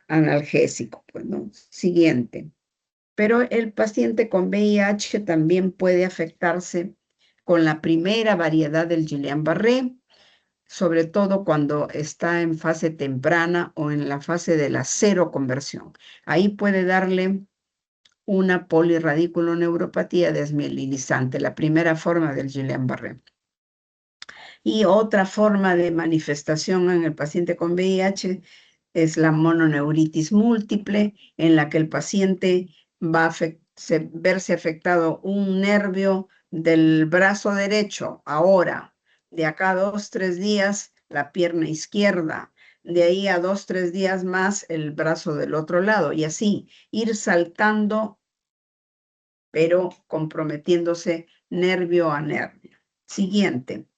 analgésico, pues, ¿no? Siguiente. Pero el paciente con VIH también puede afectarse con la primera variedad del Guillain-Barré, sobre todo cuando está en fase temprana o en la fase de la seroconversión. Ahí puede darle una polirradiculoneuropatía desmielinizante, la primera forma del Guillain-Barré. Y otra forma de manifestación en el paciente con VIH es la mononeuritis múltiple, en la que el paciente va a verse afectado un nervio del brazo derecho, ahora, de acá a 2-3 días, la pierna izquierda, de ahí a 2-3 días más, el brazo del otro lado, y así ir saltando, pero comprometiéndose nervio a nervio. Siguiente.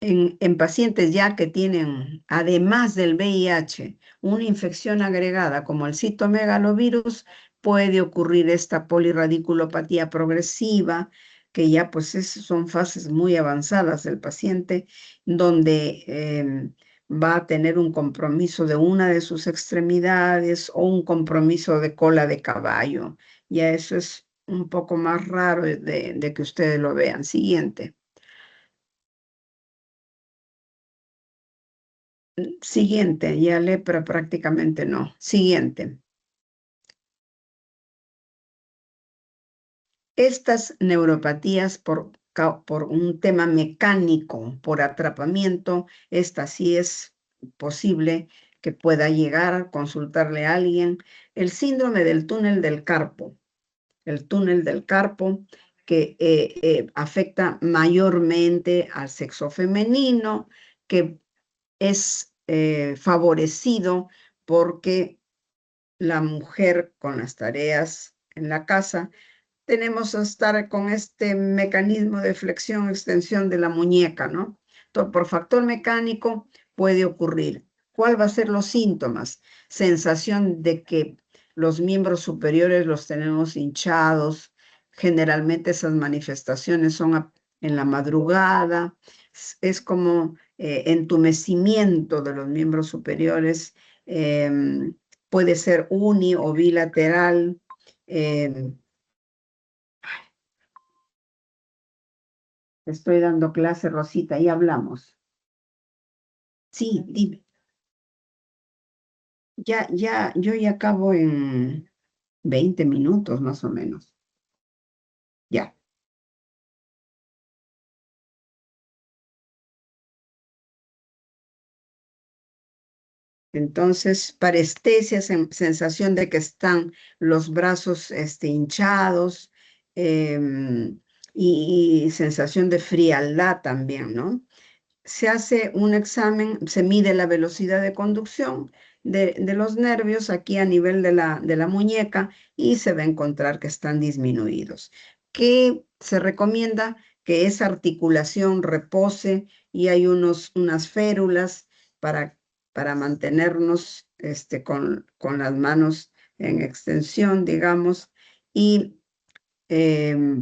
En pacientes ya que tienen, además del VIH, una infección agregada como el citomegalovirus, puede ocurrir esta polirradiculopatía progresiva, que ya pues son fases muy avanzadas del paciente, donde va a tener un compromiso de una de sus extremidades o un compromiso de cola de caballo. Ya eso es un poco más raro de que ustedes lo vean. Siguiente. Siguiente, ya lepra prácticamente no. Siguiente. Estas neuropatías por un tema mecánico, por atrapamiento, esta sí es posible que pueda llegar a consultarle a alguien. El síndrome del túnel del carpo, el túnel del carpo que afecta mayormente al sexo femenino, que es favorecido porque la mujer con las tareas en la casa, tenemos que estar con este mecanismo de flexión, extensión de la muñeca, ¿no? Entonces, por factor mecánico puede ocurrir. ¿Cuál va a ser los síntomas? Sensación de que los miembros superiores los tenemos hinchados. Generalmente esas manifestaciones son en la madrugada. Es como entumecimiento de los miembros superiores. Puede ser uni o bilateral. Estoy dando clase, Rosita, y hablamos. Sí, dime. Yo ya acabo en 20 minutos más o menos. Ya. Entonces, parestesia, sensación de que están los brazos hinchados y sensación de frialdad también, ¿no? Se hace un examen, se mide la velocidad de conducción de los nervios aquí a nivel de la muñeca y se va a encontrar que están disminuidos. ¿Qué se recomienda? Que esa articulación repose y hay unas férulas para, para mantenernos con las manos en extensión, digamos, y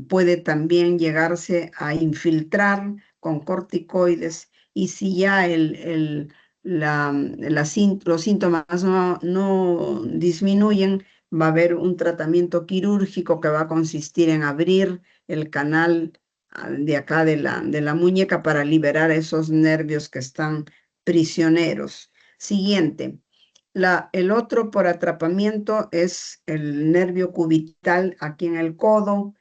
puede también llegarse a infiltrar con corticoides y si ya los síntomas no disminuyen, va a haber un tratamiento quirúrgico que va a consistir en abrir el canal de acá de la muñeca para liberar esos nervios que están prisioneros. Siguiente. El otro por atrapamiento es el nervio cubital aquí en el codo,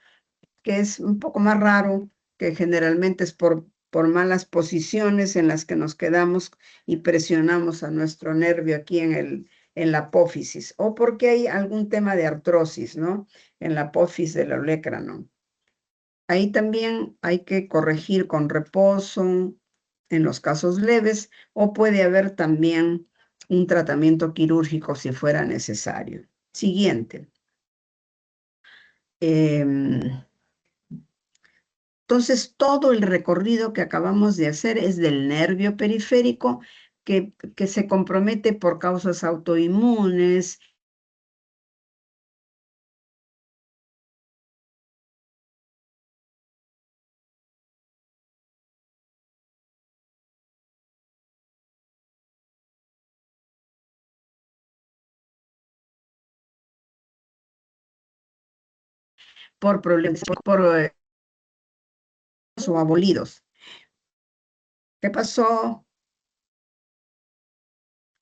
que es un poco más raro, que generalmente es por malas posiciones en las que nos quedamos y presionamos a nuestro nervio aquí en la apófisis, o porque hay algún tema de artrosis, ¿no? En la apófisis del olecrano. Ahí también hay que corregir con reposo en los casos leves o puede haber también un tratamiento quirúrgico si fuera necesario. Siguiente. Entonces, todo el recorrido que acabamos de hacer es del nervio periférico que se compromete por causas autoinmunes, por problemas, o abolidos. ¿Qué pasó?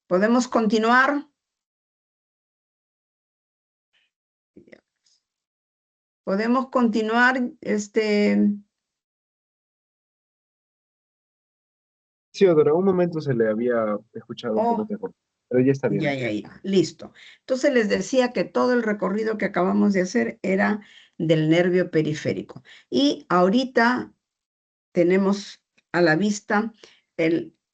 ¿Podemos continuar? ¿Podemos continuar? Sí, Odora, un momento se le había escuchado un poco Oh, mejor, pero ya está bien. ya. Listo. Entonces les decía que todo el recorrido que acabamos de hacer era del nervio periférico. Y ahorita tenemos a la vista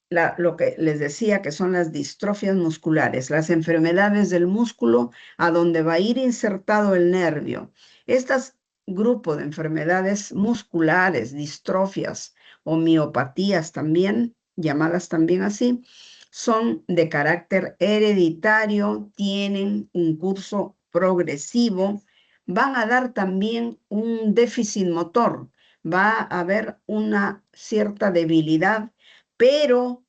lo que les decía que son las distrofias musculares, las enfermedades del músculo a donde va a ir insertado el nervio. Este grupo de enfermedades musculares, distrofias o miopatías también, llamadas también así, son de carácter hereditario, tienen un curso progresivo, van a dar también un déficit motor, va a haber una cierta debilidad, pero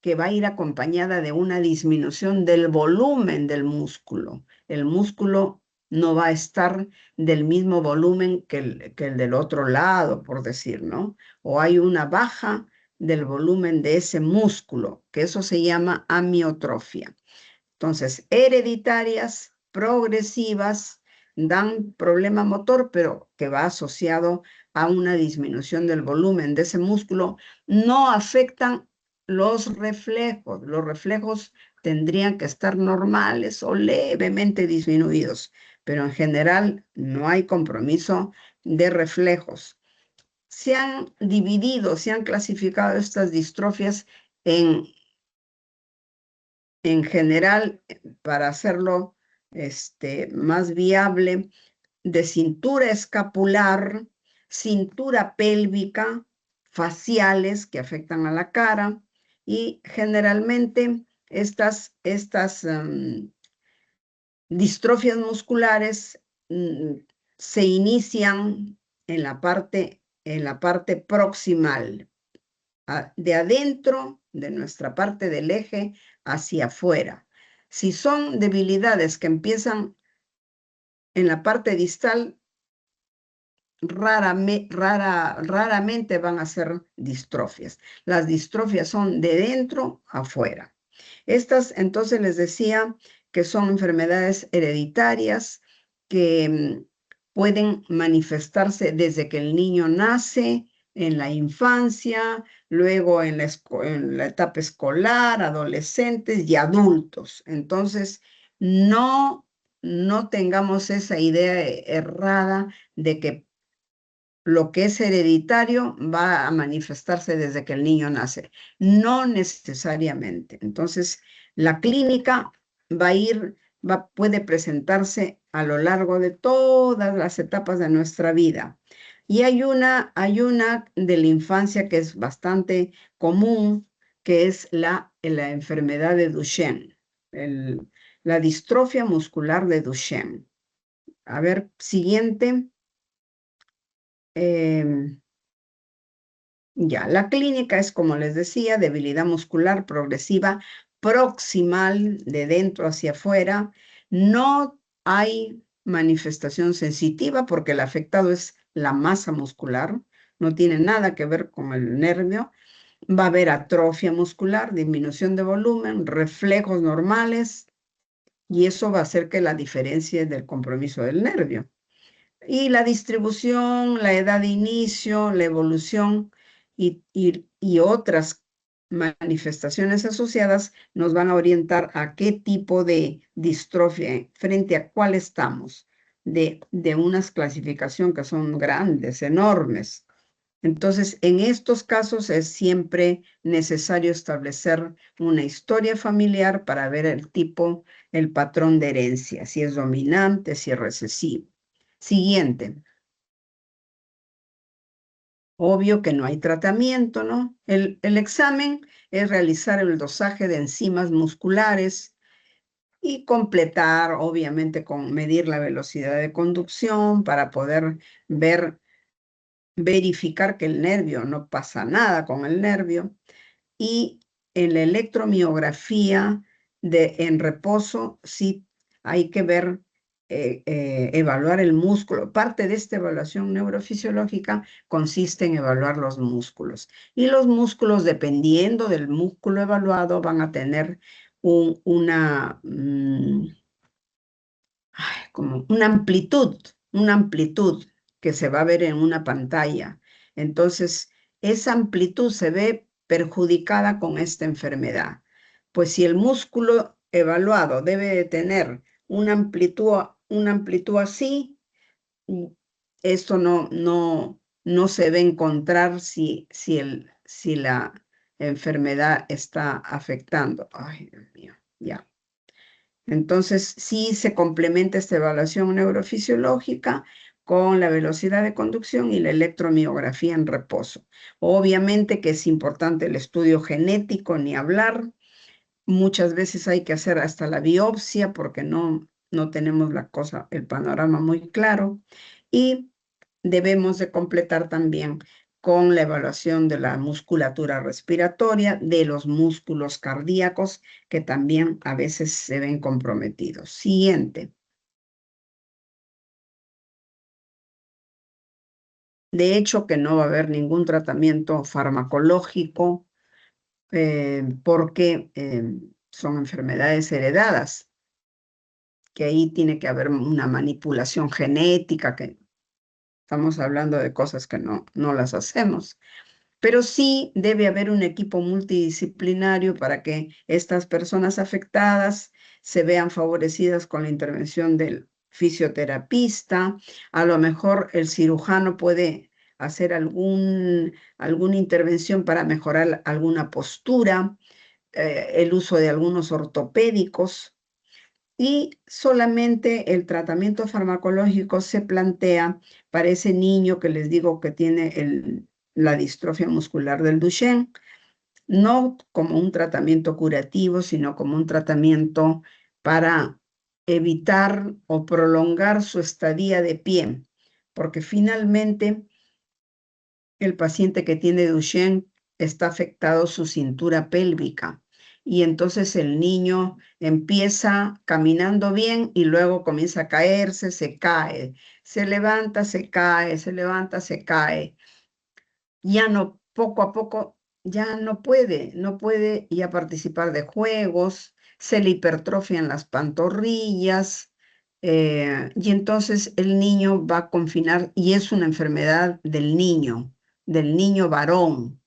que va a ir acompañada de una disminución del volumen del músculo. El músculo no va a estar del mismo volumen que el del otro lado, por decir, ¿no? O hay una baja del volumen de ese músculo, que eso se llama amiotrofia. Entonces, hereditarias, progresivas, dan problema motor, pero que va asociado a una disminución del volumen de ese músculo, no afectan los reflejos. Los reflejos tendrían que estar normales o levemente disminuidos, pero en general no hay compromiso de reflejos. Se han dividido, se han clasificado estas distrofias en en general, para hacerlo más viable, de cintura escapular, cintura pélvica, faciales que afectan a la cara, y generalmente estas distrofias musculares se inician en la parte proximal, de adentro de nuestra parte del eje hacia afuera. Si son debilidades que empiezan en la parte distal, raramente van a ser distrofias. Las distrofias son de dentro a afuera. Estas, entonces, les decía que son enfermedades hereditarias que pueden manifestarse desde que el niño nace, en la infancia, luego en la etapa escolar, adolescentes y adultos. Entonces, no tengamos esa idea errada de que lo que es hereditario va a manifestarse desde que el niño nace. No necesariamente. Entonces, la clínica puede presentarse a lo largo de todas las etapas de nuestra vida. Y hay una de la infancia que es bastante común, que es la enfermedad de Duchenne, la distrofia muscular de Duchenne. A ver, siguiente. Ya, la clínica es, como les decía, debilidad muscular progresiva proximal de dentro hacia afuera. No hay manifestación sensitiva porque el afectado es la masa muscular, no tiene nada que ver con el nervio. Va a haber atrofia muscular, disminución de volumen, reflejos normales, y eso va a hacer que la diferencia del compromiso del nervio. Y la distribución, la edad de inicio, la evolución y otras manifestaciones asociadas nos van a orientar a qué tipo de distrofia, frente a cuál estamos, de unas clasificación que son grandes, enormes. Entonces, en estos casos es siempre necesario establecer una historia familiar para ver el tipo, el patrón de herencia, si es dominante, si es recesivo. Siguiente. Obvio que no hay tratamiento, ¿no? El examen es realizar el dosaje de enzimas musculares y completar, obviamente, con medir la velocidad de conducción para poder verificar que el nervio, no pasa nada con el nervio. Y en la electromiografía en reposo, sí hay que ver, evaluar el músculo. Parte de esta evaluación neurofisiológica consiste en evaluar los músculos. Y los músculos, dependiendo del músculo evaluado, van a tener como una amplitud que se va a ver en una pantalla. Entonces, esa amplitud se ve perjudicada con esta enfermedad. Pues si el músculo evaluado debe de tener una amplitud así, esto no se debe encontrar si la enfermedad está afectando. Ay, Dios mío, ya. Entonces, sí se complementa esta evaluación neurofisiológica con la velocidad de conducción y la electromiografía en reposo. Obviamente que es importante el estudio genético, ni hablar. Muchas veces hay que hacer hasta la biopsia porque no tenemos el panorama muy claro. Y debemos de completar también con la evaluación de la musculatura respiratoria, de los músculos cardíacos, que también a veces se ven comprometidos. Siguiente. De hecho, que no va a haber ningún tratamiento farmacológico porque son enfermedades heredadas, que ahí tiene que haber una manipulación genética, que estamos hablando de cosas que no las hacemos. Pero sí debe haber un equipo multidisciplinario para que estas personas afectadas se vean favorecidas con la intervención del fisioterapista. A lo mejor el cirujano puede hacer alguna intervención para mejorar alguna postura. el uso de algunos ortopédicos, y solamente el tratamiento farmacológico se plantea para ese niño que les digo que tiene la distrofia muscular del Duchenne, no como un tratamiento curativo, sino como un tratamiento para evitar o prolongar su estadía de pie, porque finalmente el paciente que tiene Duchenne está afectado su cintura pélvica y entonces el niño empieza caminando bien y luego comienza a caerse, se cae, se levanta, se cae, se levanta, se cae. Ya no, poco a poco, ya no puede ya participar de juegos, se le hipertrofian las pantorrillas, y entonces el niño va a confinar, y es una enfermedad del niño varón.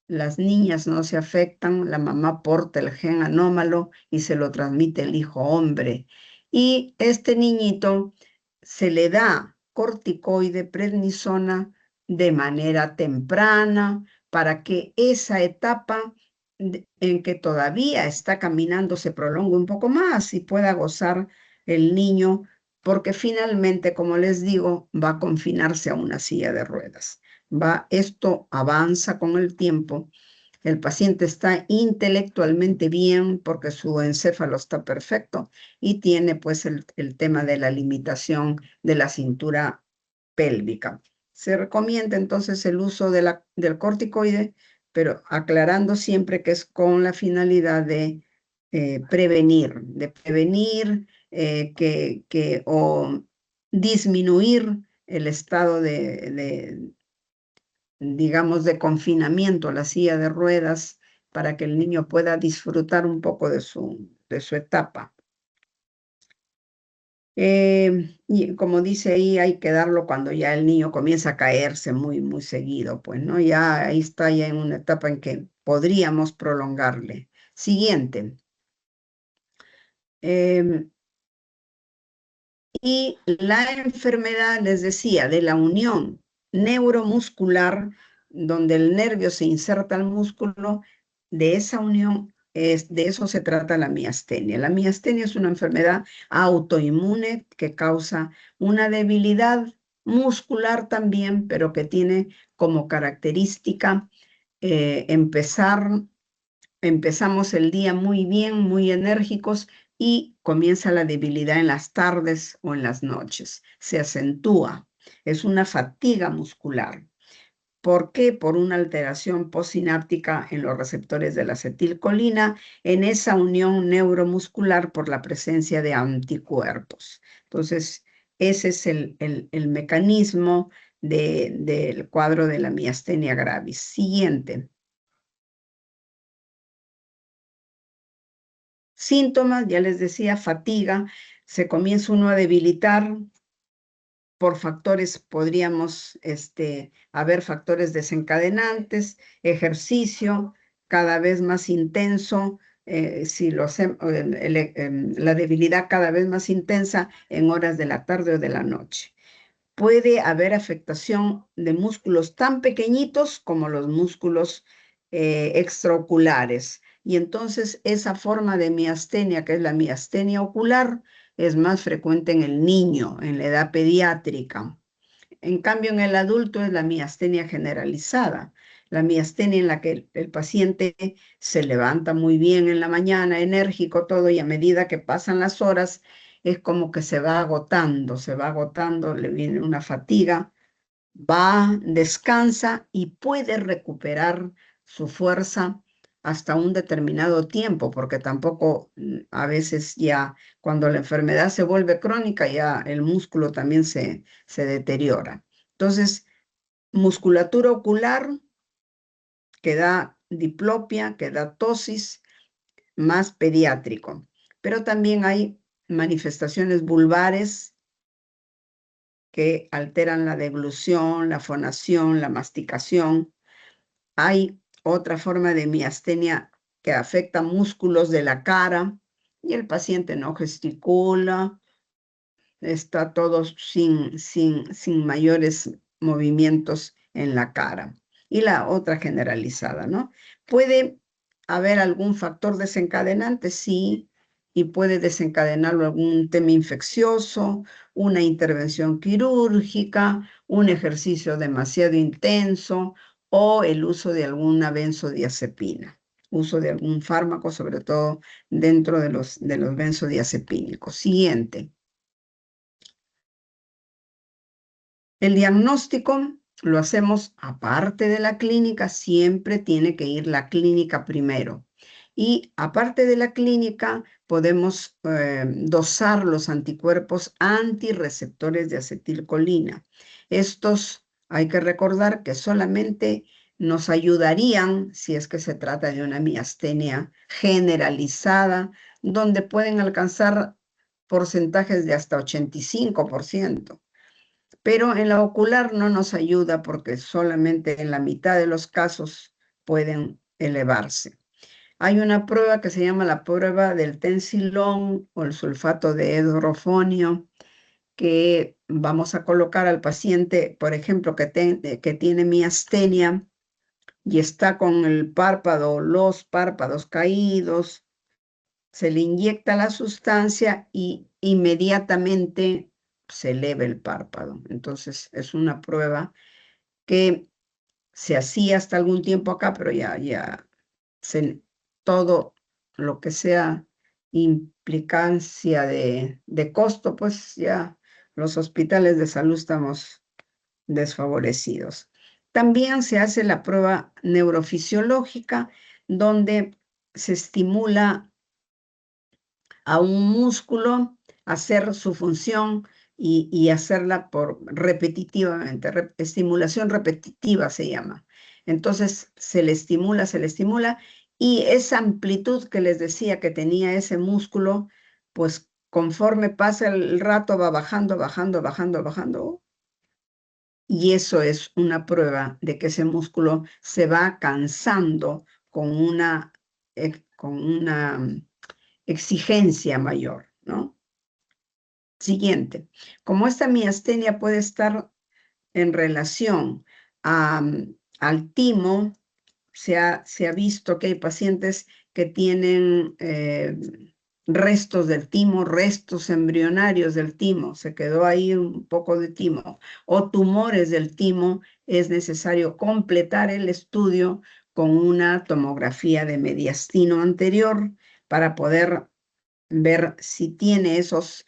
Las niñas no se afectan, la mamá porta el gen anómalo y se lo transmite el hijo hombre. Y este niñito se le da corticoide, prednisona de manera temprana para que esa etapa en que todavía está caminando se prolongue un poco más y pueda gozar el niño, porque finalmente, como les digo, va a confinarse a una silla de ruedas. Esto avanza con el tiempo. El paciente está intelectualmente bien porque su encéfalo está perfecto y tiene pues el tema de la limitación de la cintura pélvica. Se recomienda entonces el uso del corticoide, pero aclarando siempre que es con la finalidad de prevenir, o disminuir el estado digamos, de confinamiento a la silla de ruedas para que el niño pueda disfrutar un poco de su etapa. Y como dice ahí, hay que darlo cuando ya el niño comienza a caerse muy, muy seguido, pues, ¿no? Ya ahí está ya en una etapa en que podríamos prolongarle. Siguiente. Y la enfermedad, les decía, de la unión neuromuscular, donde el nervio se inserta al músculo, de esa unión, de eso se trata la miastenia. La miastenia es una enfermedad autoinmune que causa una debilidad muscular también, pero que tiene como característica empezamos el día muy bien, muy enérgicos y comienza la debilidad en las tardes o en las noches. Se acentúa. Es una fatiga muscular. ¿Por qué? Por una alteración postsináptica en los receptores de la acetilcolina, en esa unión neuromuscular por la presencia de anticuerpos. Entonces, ese es el mecanismo del cuadro de la miastenia gravis. Siguiente. Síntomas, ya les decía, fatiga, se comienza uno a debilitar por factores, podríamos haber factores desencadenantes, ejercicio cada vez más intenso, si lo la debilidad cada vez más intensa en horas de la tarde o de la noche. Puede haber afectación de músculos tan pequeñitos como los músculos extraoculares. Y entonces esa forma de miastenia, que es la miastenia ocular, es más frecuente en el niño, en la edad pediátrica. En cambio, en el adulto es la miastenia generalizada, la miastenia en la que el paciente se levanta muy bien en la mañana, enérgico todo, y a medida que pasan las horas, es como que se va agotando, le viene una fatiga, va, descansa y puede recuperar su fuerza hasta un determinado tiempo, porque tampoco a veces ya cuando la enfermedad se vuelve crónica, ya el músculo también se deteriora. Entonces, musculatura ocular que da diplopia, que da tosis, más pediátrico. Pero también hay manifestaciones vulvares que alteran la deglución, la fonación, la masticación. Hay otra forma de miastenia que afecta músculos de la cara y el paciente no gesticula, está todo sin mayores movimientos en la cara. Y la otra generalizada, ¿no? Puede haber algún factor desencadenante? Sí, y puede desencadenarlo algún tema infeccioso, una intervención quirúrgica, un ejercicio demasiado intenso o el uso de alguna benzodiazepina, uso de algún fármaco, sobre todo dentro de los benzodiazepínicos. Siguiente. El diagnóstico lo hacemos aparte de la clínica, siempre tiene que ir la clínica primero. Y aparte de la clínica, podemos dosar los anticuerpos antirreceptores de acetilcolina. Estos hay que recordar que solamente nos ayudarían si es que se trata de una miastenia generalizada, donde pueden alcanzar porcentajes de hasta 85%. Pero en la ocular no nos ayuda porque solamente en la mitad de los casos pueden elevarse. Hay una prueba que se llama la prueba del tensilón o el sulfato de hidrofonio, que vamos a colocar al paciente, por ejemplo, que tiene miastenia y está con el párpado, los párpados caídos, se le inyecta la sustancia y inmediatamente se eleva el párpado. Entonces es una prueba que se hacía hasta algún tiempo acá, pero ya todo lo que sea implicancia de costo, pues ya los hospitales de salud estamos desfavorecidos. También se hace la prueba neurofisiológica, donde se estimula a un músculo hacer su función y hacerla repetitivamente. Estimulación repetitiva se llama. Entonces se le estimula, y esa amplitud que les decía que tenía ese músculo, pues conforme pasa el rato va bajando, bajando, bajando, bajando. Y eso es una prueba de que ese músculo se va cansando con una exigencia mayor, ¿no? Siguiente. Como esta miastenia puede estar en relación al timo, se ha visto que hay pacientes que tienen restos del timo, restos embrionarios del timo, se quedó ahí un poco de timo, o tumores del timo. Es necesario completar el estudio con una tomografía de mediastino anterior para poder ver si tiene ese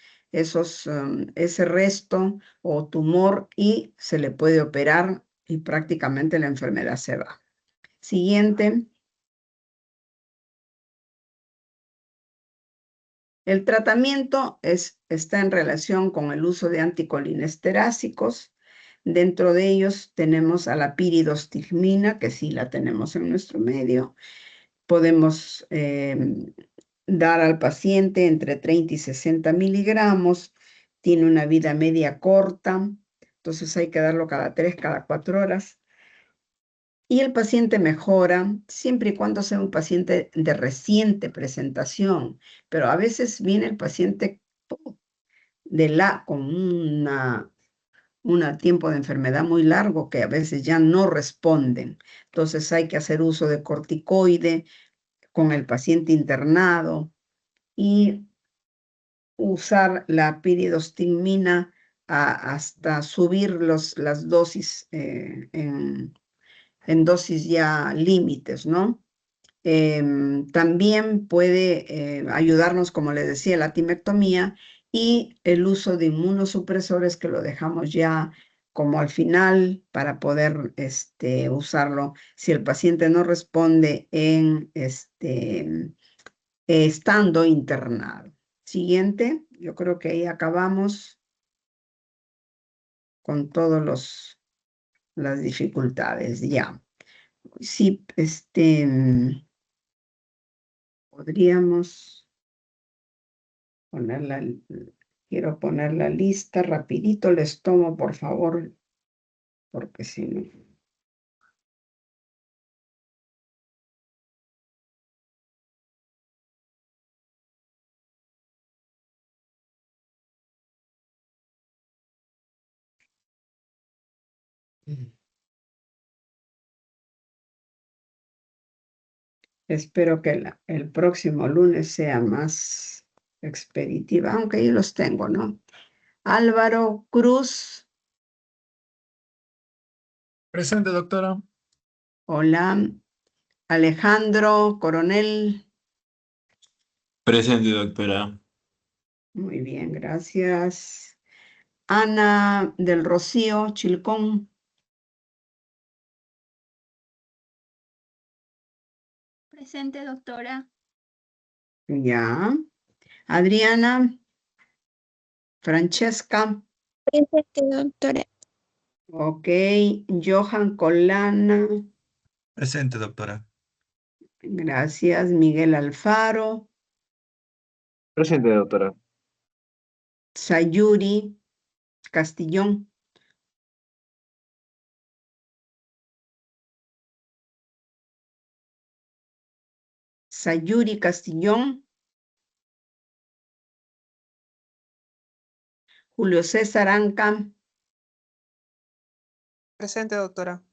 resto o tumor, y se le puede operar y prácticamente la enfermedad se va. Siguiente. El tratamiento está en relación con el uso de anticolinesterásicos. Dentro de ellos tenemos a la piridostigmina, que sí la tenemos en nuestro medio. Podemos dar al paciente entre 30 y 60 miligramos. Tiene una vida media corta, entonces hay que darlo cada 3, cada 4 horas. Y el paciente mejora siempre y cuando sea un paciente de reciente presentación, pero a veces viene el paciente con un tiempo de enfermedad muy largo que a veces ya no responden. Entonces hay que hacer uso de corticoide con el paciente internado y usar la piridostigmina hasta subir las dosis en dosis ya límites, ¿no? También puede ayudarnos, como les decía, la timectomía y el uso de inmunosupresores, que lo dejamos ya como al final para poder usarlo si el paciente no responde estando internado. Siguiente, yo creo que ahí acabamos con todas las dificultades ya. Sí, podríamos quiero poner la lista, rapidito les tomo, por favor, porque si no. Espero que el próximo lunes sea más expeditiva, aunque ahí los tengo, ¿no? Álvaro Cruz, Presente, doctora. hola. Alejandro Coronel, Presente, doctora. muy bien, gracias. Ana del Rocío Chilcón, Presente, doctora. ya. Adriana, Francesca, Presente, doctora. ok. Johan Colana, Presente, doctora. gracias. Miguel Alfaro, Presente, doctora. Sayuri Castillón, Sayuri Castillón, Julio César Anca, Presente, doctora.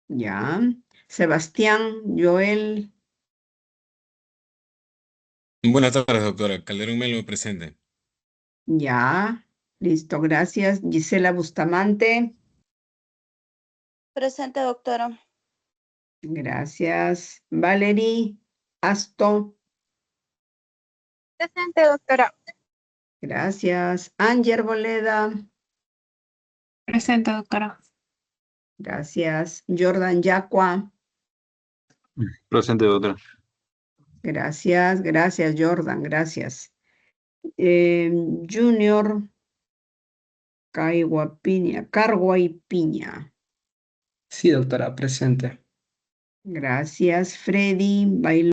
ya. Sebastián Joel, Buenas tardes, doctora. Calderón Melo, presente. ya. Listo, gracias. Gisela Bustamante, Presente, doctora. gracias. Valerie Asto, Presente, doctora. gracias. Ángel Boleda, Presente, doctora. gracias. Jordan Yacua, Presente, doctora. gracias, gracias, Jordan, gracias. Junior Cargua y Piña, Sí, doctora, presente. gracias. Freddy Bailón.